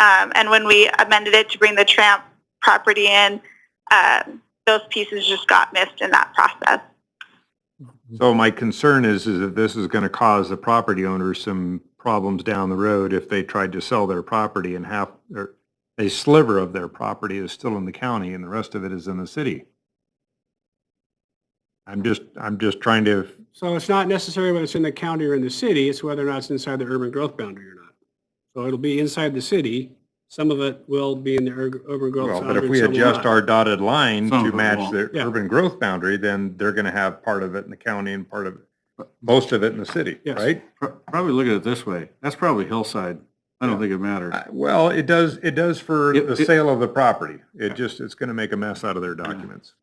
and when we amended it to bring the Tramp property in, those pieces just got missed in that process. So my concern is that this is going to cause the property owners some problems down the road if they tried to sell their property and half, or a sliver of their property is still in the county and the rest of it is in the city. I'm just trying to, So it's not necessarily whether it's in the county or in the city, it's whether or not it's inside the urban growth boundary or not. So it'll be inside the city. Some of it will be in the urban growth well, boundary. but if we and some will adjust not. our dotted line Some to of it match won't. the Yeah. urban growth boundary, then they're going to have part of it in the county and part of it, most of it in the city, Yes. right? Probably look at it this way. That's probably hillside. I don't think it matters. Well, it does for It- the it- sale of the property. It's going to make a mess out of their documents.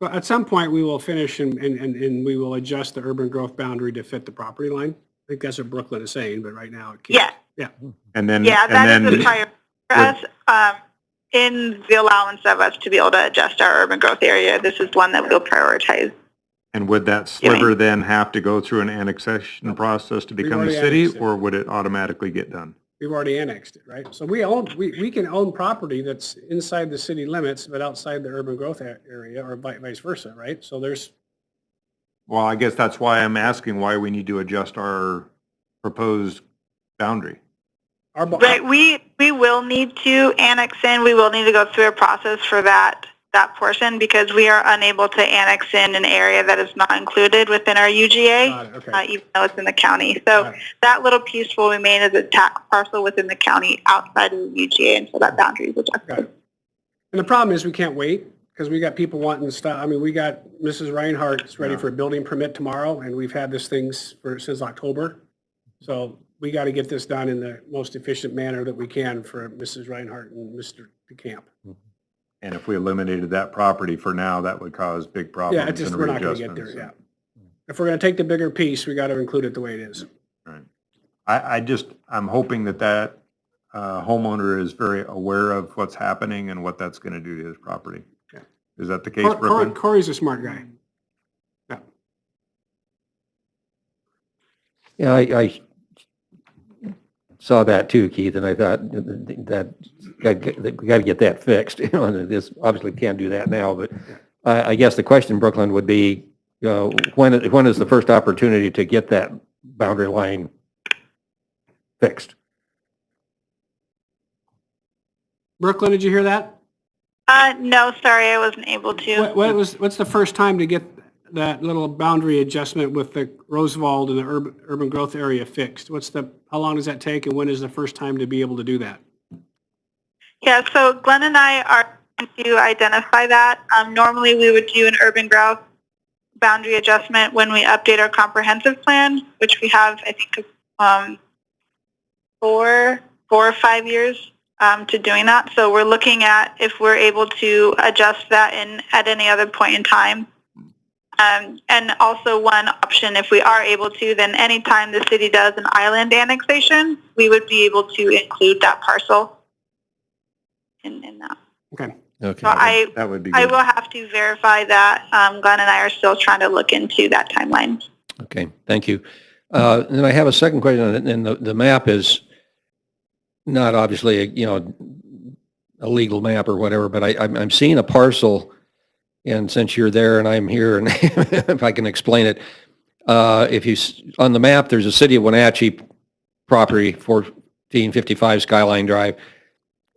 So at some point, we will finish and we will adjust the urban growth boundary to fit the property line. I think that's what Brooklyn is saying, but right now it can't. Yeah, And then, yeah, that is a and then, priority for us in the allowance of us to be able to adjust our urban growth area. This is one that we'll prioritize. and would that sliver then have to go through an annexation process to become the already city, annexed it. or would it automatically get done? We've already annexed it, right? So we can own property that's inside the city limits, but outside the urban growth area or vice versa, right? So there's, Well, I guess that's why I'm asking why we need to adjust our proposed boundary. Right, we will need to annex in, we will need to go through a process for that portion because we are unable to annex in an area that is not included within our UGA, Got it, okay. even though it's in the county. So Got it. that little piece will remain as a tax parcel within the county outside of the UGA until that boundary is Got adjusted. it. And the problem is we can't wait because we got people wanting stuff. I mean, we got Mrs. Reinhardt's ready for a building permit tomorrow and we've had this thing since October. So we got to get this done in the most efficient manner that we can for Mrs. Reinhardt and Mr. DeCamp. And if we eliminated that property for now, that would cause big problems Yeah, it's just, and we're not going to get there, readjustments. yeah. If we're going to take the bigger piece, we got to include it the way it is. Right. I'm hoping that homeowner is very aware of what's happening and what that's going to do to his property. Yeah. Is that the case, Brooklyn? Corey's a smart guy. Yeah, I saw that too, Keith, and I thought that we got to get that fixed. You know, and this obviously can't do that now, but I guess the question, Brooklyn, would be, when is the first opportunity to get that boundary line fixed? Brooklyn, did you hear that? No, sorry, I wasn't able to. What's the first time to get that little boundary adjustment with the Roosevelt and the urban growth area fixed? How long does that take, and when is the first time to be able to do that? Yeah, so Glenn and I are trying to identify that. Normally, we would do an urban growth boundary adjustment when we update our comprehensive plan, which we have, I think, 4 or 5 years to doing that. So we're looking at if we're able to adjust that at any other point in time. And also one option, if we are able to, then anytime the city does an island annexation, we would be able to include that parcel in that. Okay. Okay. So That would be I good. will have to verify that. Glenn and I are still trying to look into that timeline. Okay, thank you. And then I have a second question, and the map is not obviously, a legal map or whatever, but I'm seeing a parcel, and since you're there and I'm here, and if I can explain it, on the map, there's a city of Wenatchee property, 1455 Skyline Drive,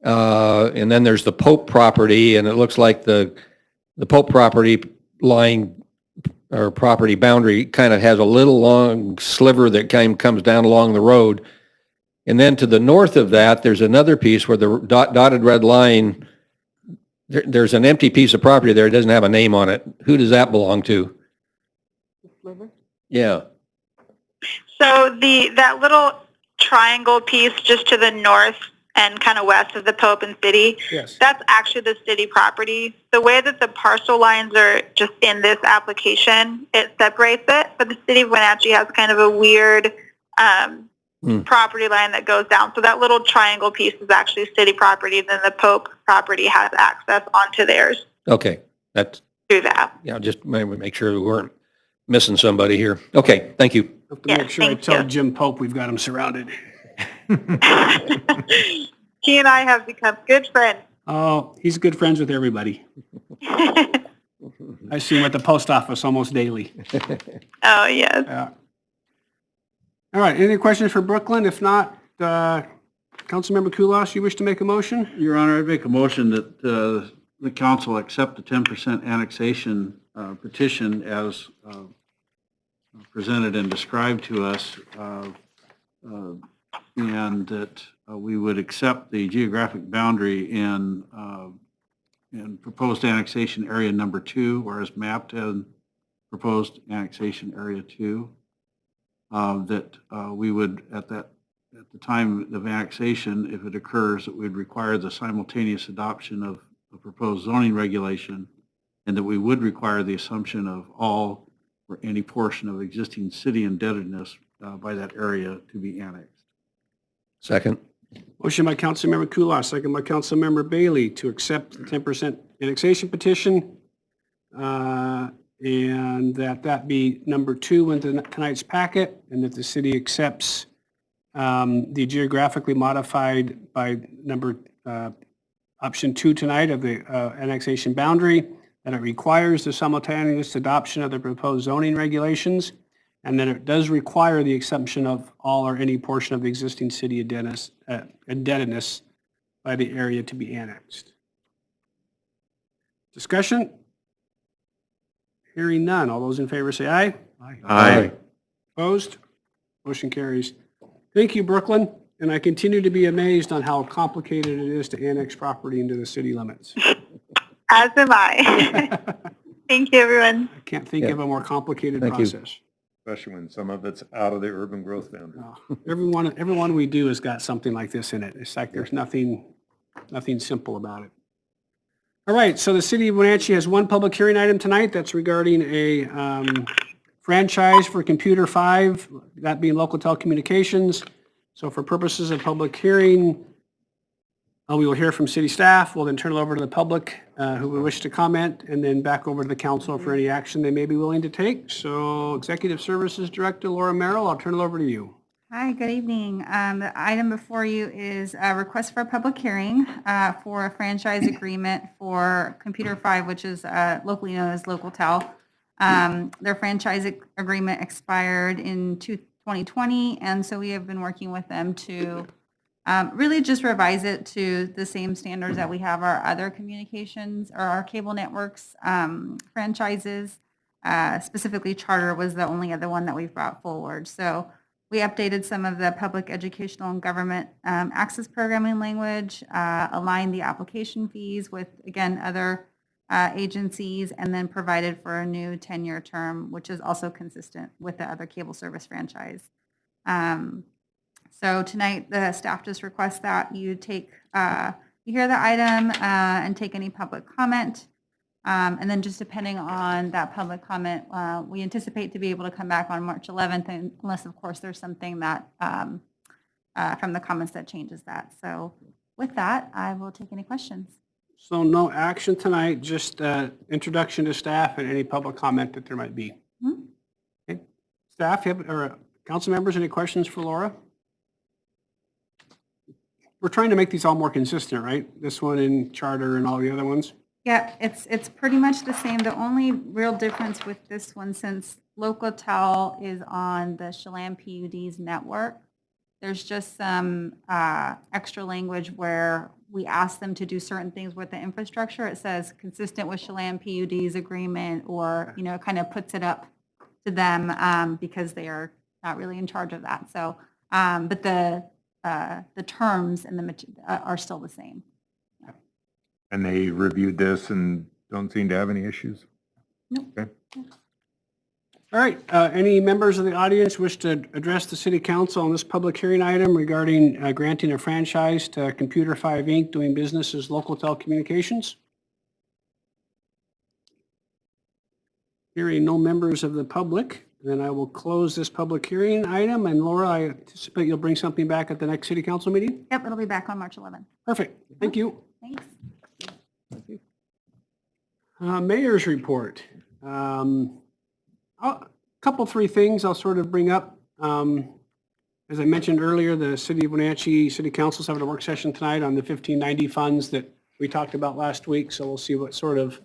and then there's the Pope property, and it looks like the Pope property line or property boundary kind of has a little long sliver that kind of comes down along the road. And then to the north of that, there's another piece where the dotted red line, there's an empty piece of property there. It doesn't have a name on it. Who does that belong to? Yeah. So that little triangle piece just to the north and kind of west of the Pope and City, Yes. that's actually the city property. The way that the parcel lines are just in this application, it separates it, but the city of Wenatchee has kind of a weird property line that goes down. So that little triangle piece is actually city property, then the Pope property has access onto theirs Okay, that's, through that. yeah, just make sure we weren't missing somebody here. Okay, thank you. I have to Yeah, make sure I thank tell you. Jim Pope we've got him surrounded. He and I have become good friends. Oh, he's good friends with everybody. I see him at the post office almost daily. Oh, yes. Yeah. All right, any questions for Brooklyn? If not, Councilmember Kulas, you wish to make a motion? Your Honor, I'd make a motion that the council accept the 10% annexation petition as presented and described to us, and that we would accept the geographic boundary in proposed annexation area number 2, whereas mapped in proposed annexation area 2. That we would, at the time of annexation, if it occurs, that we'd require the simultaneous adoption of a proposed zoning regulation, and that we would require the assumption of all or any portion of existing city indebtedness by that area to be annexed. Second. Motion by Councilmember Kulas, second by Councilmember Bailey to accept the 10% annexation petition. And that be number 2 in tonight's packet, and that the city accepts the geographically modified by option 2 tonight of the annexation boundary, that it requires the simultaneous adoption of the proposed zoning regulations, and that it does require the assumption of all or any portion of the existing city indebtedness by the area to be annexed. Discussion? Hearing none. All those in favor say aye. Aye. Opposed? Motion carries. Thank you, Brooklyn. And I continue to be amazed on how complicated it is to annex property into the city limits. As am I. Thank you, everyone. I can't think of a more complicated Thank you. process. Especially when some of it's out of the urban growth boundary. Everyone we do has got something like this in it. It's like there's nothing simple about it. All right, so the city of Wenatchee has one public hearing item tonight that's regarding a franchise for Computer 5, that being local telecommunications. So for purposes of public hearing, We will hear from city staff. We'll then turn it over to the public who would wish to comment, and then back over to the council for any action they may be willing to take. So Executive Services Director Laura Merrill, I'll turn it over to you. Hi, good evening. The item before you is a request for a public hearing for a franchise agreement for Computer 5, which is locally known as LocalTel. Their franchise agreement expired in 2020, and so we have been working with them to really just revise it to the same standards that we have our other communications or our cable networks franchises. Specifically, Charter was the only other one that we've brought forward. So we updated some of the public educational and government access programming language, aligned the application fees with, again, other agencies, and then provided for a new 10-year term, which is also consistent with the other cable service franchise. So tonight, the staff just requests that you you hear the item and take any public comment. And then just depending on that public comment, we anticipate to be able to come back on March 11th, unless, of course, there's something that from the comments that changes that. So with that, I will take any questions. So no action tonight, just introduction to staff and any public comment that there might be. Mhm. Okay. Staff, or council members, any questions for Laura? We're trying to make these all more consistent, right? This one in Charter and all the other ones? Yeah, it's pretty much the same. The only real difference with this one, since LocalTel is on the Chelan PUD's network, there's just some extra language where we ask them to do certain things with the infrastructure. It says consistent with Chelan PUD's agreement, or, you know, it kind of puts it up to them because they are not really in charge of that. So, but the terms and the are still the same. And they reviewed this and don't seem to have any issues? Nope. Okay. All right, any members of the audience wish to address the city council on this public hearing item regarding granting a franchise to Computer 5 Inc. doing business as LocalTel Communications? Hearing no members of the public, then I will close this public hearing item. And Laura, I anticipate you'll bring something back at the next city council meeting? Yep, it'll be back on March 11th. Perfect, thank you. Thanks. Mayor's report. A couple, three things I'll sort of bring up. As I mentioned earlier, the City of Wenatchee City Council is having a work session tonight on the 1590 funds that we talked about last week. So we'll see what sort of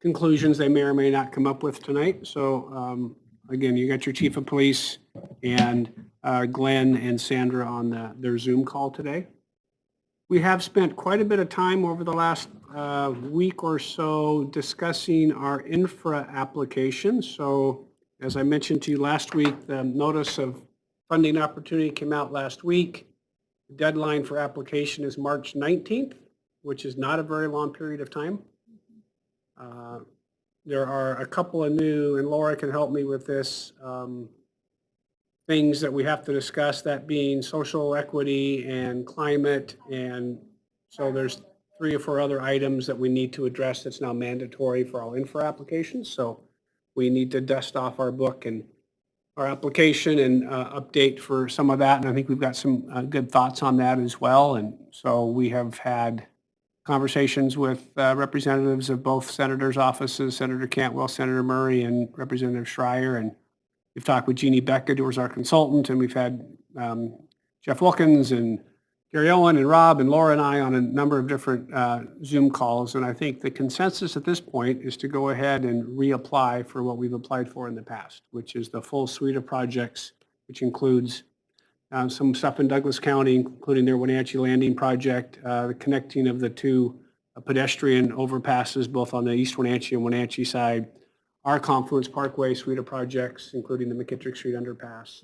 conclusions they may or may not come up with tonight. So again, you got your chief of police and Glenn and Sandra on their Zoom call today. We have spent quite a bit of time over the last week or so discussing our infra application. So as I mentioned to you last week, the notice of funding opportunity came out last week. The deadline for application is March 19th, which is not a very long period of time. There are a couple of new, and Laura can help me with this, things that we have to discuss, that being social equity and climate. And so there's 3 or 4 other items that we need to address that's now mandatory for all infra applications. So we need to dust off our book and our application and update for some of that. And I think we've got some good thoughts on that as well. And so we have had conversations with representatives of both senators' offices, Senator Cantwell, Senator Murray, and Representative Schreier. And we've talked with Jeannie Beckett, who was our consultant, and we've had Jeff Wilkins and Gary Owen and Rob and Laura and I on a number of different Zoom calls. And I think the consensus at this point is to go ahead and reapply for what we've applied for in the past, which is the full suite of projects, which includes some stuff in Douglas County, including their Wenatchee Landing project, the connecting of the 2 pedestrian overpasses, both on the East Wenatchee and Wenatchee side, our Confluence Parkway suite of projects, including the McKittrick Street underpass.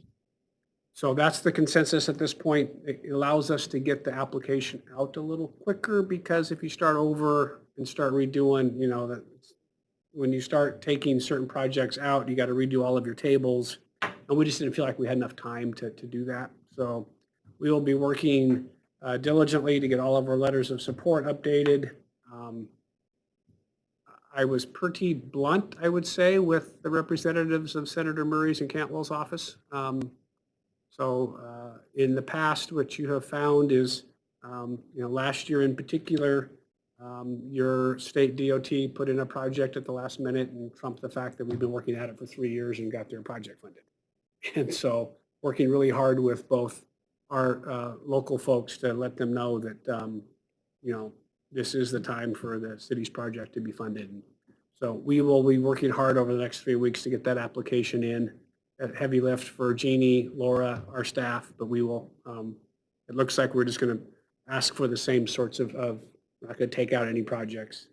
So that's the consensus at this point. It allows us to get the application out a little quicker, because if you start over and start redoing, you know, that when you start taking certain projects out, you got to redo all of your tables. And we just didn't feel like we had enough time to do that. So we will be working diligently to get all of our letters of support updated. I was pretty blunt, I would say, with the representatives of Senator Murray's and Cantwell's office. So in the past, what you have found is Last year in particular, your state DOT put in a project at the last minute and trumped the fact that we've been working at it for 3 years and got their project funded. And so working really hard with both our local folks to let them know that, this is the time for the city's project to be funded. So we will be working hard over the next 3 weeks to get that application in. A heavy lift for Jeannie, Laura, our staff, but we will, it looks like we're just going to ask for the same sorts of not going to take out any projects.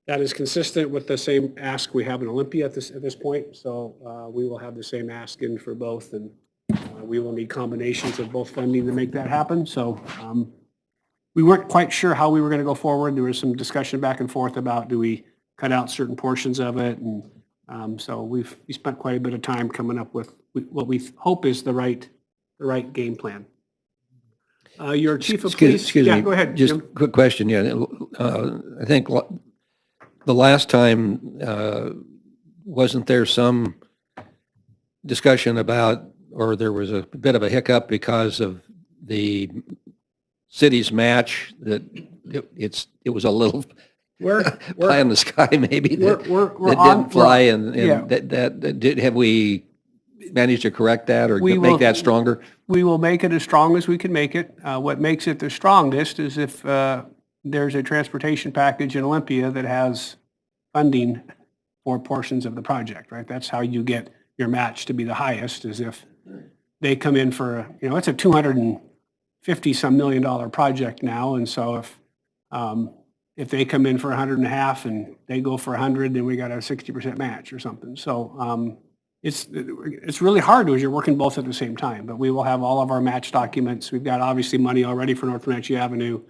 That is consistent with the same ask we have in Olympia at this point. So we will have the same ask in for both, and we will need combinations of both funding to make that happen. So we weren't quite sure how we were going to go forward. There was some discussion back and forth about, do we cut out certain portions of it? And so we spent quite a bit of time coming up with what we hope is the right game plan. Your chief of police. Excuse yeah, me. Go ahead, Just Jim. a quick question. Yeah, I think the last time, wasn't there some discussion about, or there was a bit of a hiccup because of the city's match, that it was a little pie in the sky maybe that didn't fly, and have we managed to correct that or make that stronger? We will make it as strong as we can make it. What makes it the strongest is if there's a transportation package in Olympia that has funding for portions of the project, right? That's how you get your match to be the highest, is if they come in for, it's a $250-some million project now. And so if they come in for 150 and they go for 100, then we got a 60% match or something. So it's really hard as you're working both at the same time, but we will have all of our match documents. We've got obviously money already for North Wenatchee Avenue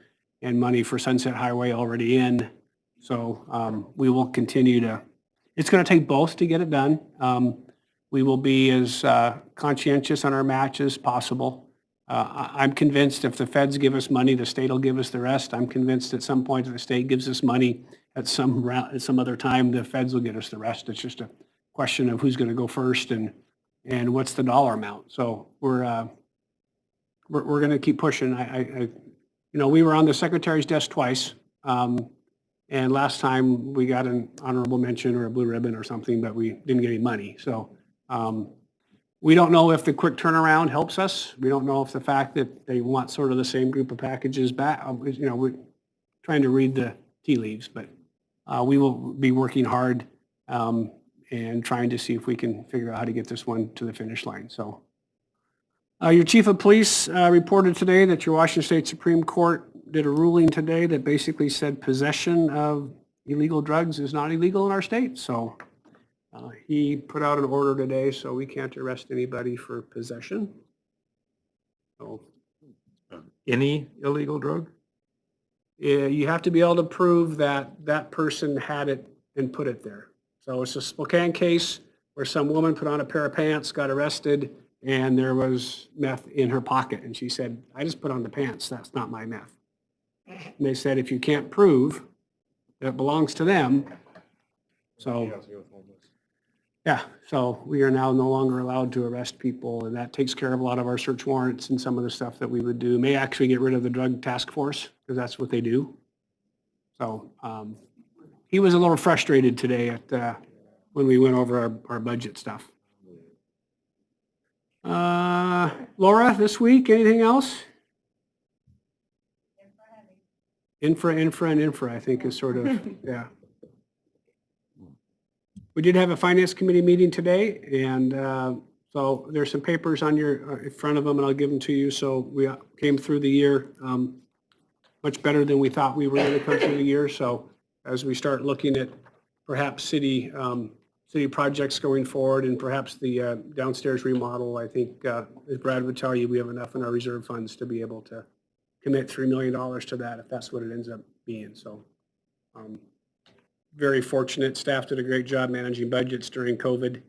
and money for Sunset Highway already in. So we will continue to, it's going to take both to get it done. We will be as conscientious on our match as possible. I'm convinced if the feds give us money, the state will give us the rest. I'm convinced at some point if the state gives us money at some other time, the feds will get us the rest. It's just a question of who's going to go first and what's the dollar amount. So we're going to keep pushing. We were on the secretary's desk twice, and last time we got an honorable mention or a blue ribbon or something, but we didn't get any money. So we don't know if the quick turnaround helps us. We don't know if the fact that they want sort of the same group of packages back. We're trying to read the tea leaves, but we will be working hard and trying to see if we can figure out how to get this one to the finish line. So your chief of police reported today that your Washington State Supreme Court did a ruling today that basically said possession of illegal drugs is not illegal in our state. So he put out an order today, so we can't arrest anybody for possession. So, Any illegal drug? you have to be able to prove that that person had it and put it there. So it's a Spokane case where some woman put on a pair of pants, got arrested, and there was meth in her pocket. And she said, I just put on the pants. That's not my meth. And they said, if you can't prove that it belongs to them, so we are now no longer allowed to arrest people, and that takes care of a lot of our search warrants and some of the stuff that we would do. May actually get rid of the drug task force, because that's what they do. So he was a little frustrated today at when we went over our budget stuff. Laura, this week, anything else? Infra, I think is sort of, yeah. We did have a finance committee meeting today, and so there's some papers on in front of them, and I'll give them to you. So we came through the year much better than we thought we were going to come through the year. So as we start looking at perhaps city projects going forward, and perhaps the downstairs remodel, I think, as Brad would tell you, we have enough in our reserve funds to be able to commit $3 million to that if that's what it ends up being. So very fortunate. Staff did a great job managing budgets during COVID,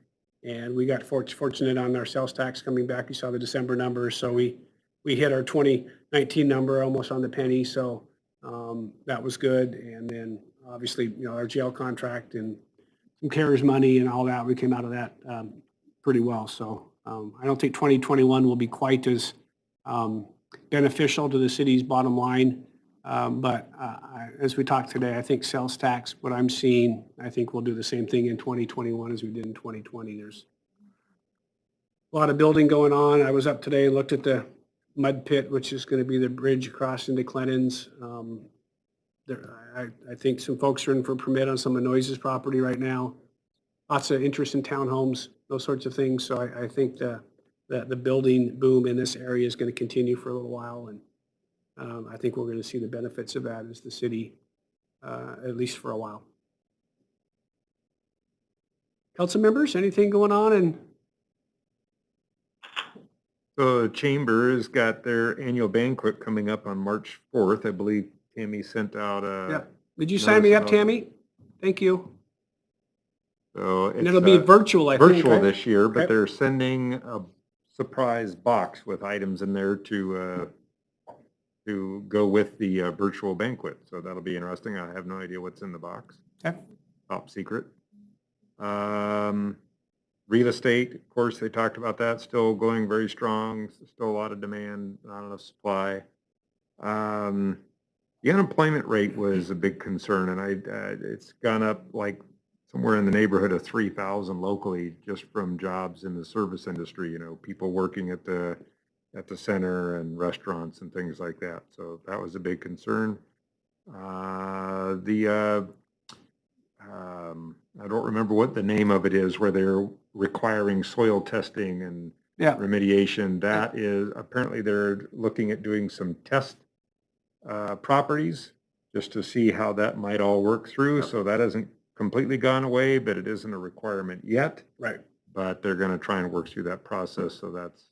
and we got fortunate on our sales tax coming back. You saw the December numbers, so we hit our 2019 number almost on the penny. So that was good. And then obviously, our jail contract and some CARES money and all that, we came out of that pretty well. So I don't think 2021 will be quite as beneficial to the city's bottom line. But as we talked today, I think sales tax, what I'm seeing, I think we'll do the same thing in 2021 as we did in 2020. There's a lot of building going on. I was up today and looked at the mud pit, which is going to be the bridge across into Clennons. I think some folks are in for a permit on some of Noise's property right now. Lots of interest in townhomes, those sorts of things. So I think the building boom in this area is going to continue for a little while. And I think we're going to see the benefits of that as the city, at least for a while. Council members, anything going on? And So the chamber has got their annual banquet coming up on March 4th. I believe Tammy sent out a. did you sign me up, notice about Tammy? Thank you. So And it'll be virtual, I think. virtual right? this year, but Okay. they're sending a surprise box with items in there to go with the virtual banquet. So that'll be interesting. I have no idea what's in the box. Okay. Top secret. Real estate, of course, they talked about that, still going very strong, still a lot of demand, not enough supply. The unemployment rate was a big concern, and it's gone up like somewhere in the neighborhood of 3,000 locally just from jobs in the service industry, you know, people working at the center and restaurants and things like that. So that was a big concern. I don't remember what the name of it is, where they're requiring soil testing and remediation. That is, apparently they're looking at doing some test properties just to see how that might all work through. So that hasn't completely gone away, but it isn't a requirement yet. Right. But they're going to try and work through that process. So that's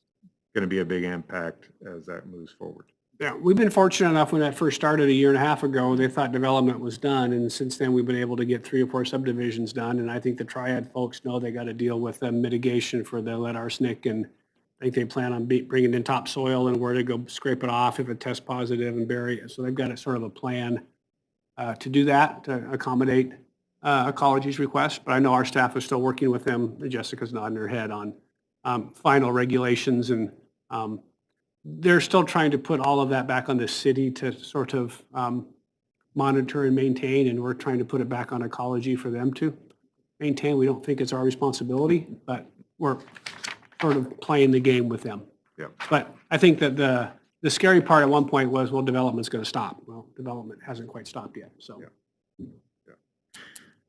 going to be a big impact as that moves forward. Yeah, we've been fortunate enough when that first started a year and a half ago, they thought development was done. And since then, we've been able to get 3 or 4 subdivisions done. And I think the Triad folks know they got to deal with the mitigation for the lead arsenic. And I think they plan on bringing in topsoil and where to go scrape it off if it tests positive and bury it. So they've got a sort of a plan to do that, to accommodate Ecology's request. But I know our staff is still working with them. Jessica's nodding her head on final regulations, and they're still trying to put all of that back on the city to sort of monitor and maintain, and we're trying to put it back on Ecology for them to maintain. We don't think it's our responsibility, but we're sort of playing the game with them. Yeah. But I think that the scary part at one point was, well, development's going to stop. Well, development hasn't quite stopped yet, so. Yeah.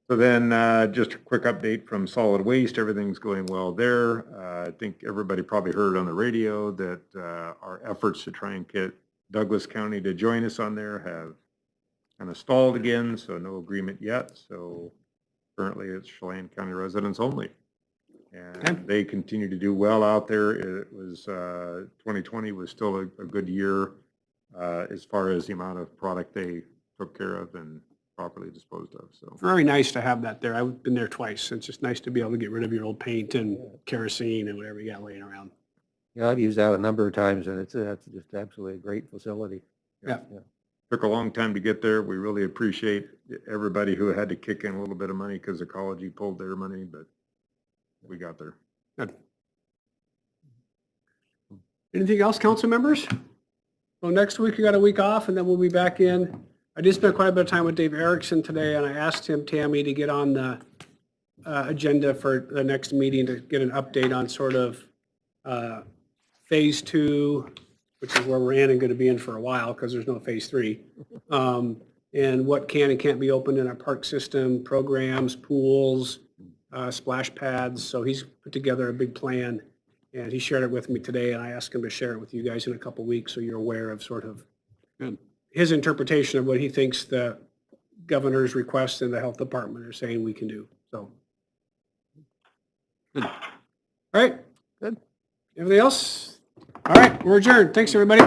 So then just a quick update from solid waste. Everything's going well there. I think everybody probably heard on the radio that our efforts to try and get Douglas County to join us on there have kind of stalled again, so no agreement yet. So currently it's Chelan County residents only. And they continue to do well out there. It was 2020 was still a good year as far as the amount of product they took care of and properly disposed of. So Very nice to have that there. I've been there twice. It's just nice to be able to get rid of your old paint and kerosene and whatever you got laying around. Yeah, I've used that a number of times, and it's just absolutely a great facility. Yeah. took a long time to get there. We really appreciate everybody who had to kick in a little bit of money because Ecology pulled their money, but we got there. Good. Anything else, council members? Well, next week we got a week off, and then we'll be back in. I did spend quite a bit of time with Dave Erickson today, and I asked him, Tammy, to get on the agenda for the next meeting to get an update on sort of phase 2, which is where we're in and going to be in for a while because there's no phase 3, and what can and can't be opened in our park system, programs, pools, splash pads. So he's put together a big plan, and he shared it with me today, and I asked him to share it with you guys in a couple weeks so you're aware of sort of his interpretation of what he thinks the governor's request and the health department are saying we can do. So. Good. All right. Good. Everything else? All right, we're adjourned. Thanks, everybody.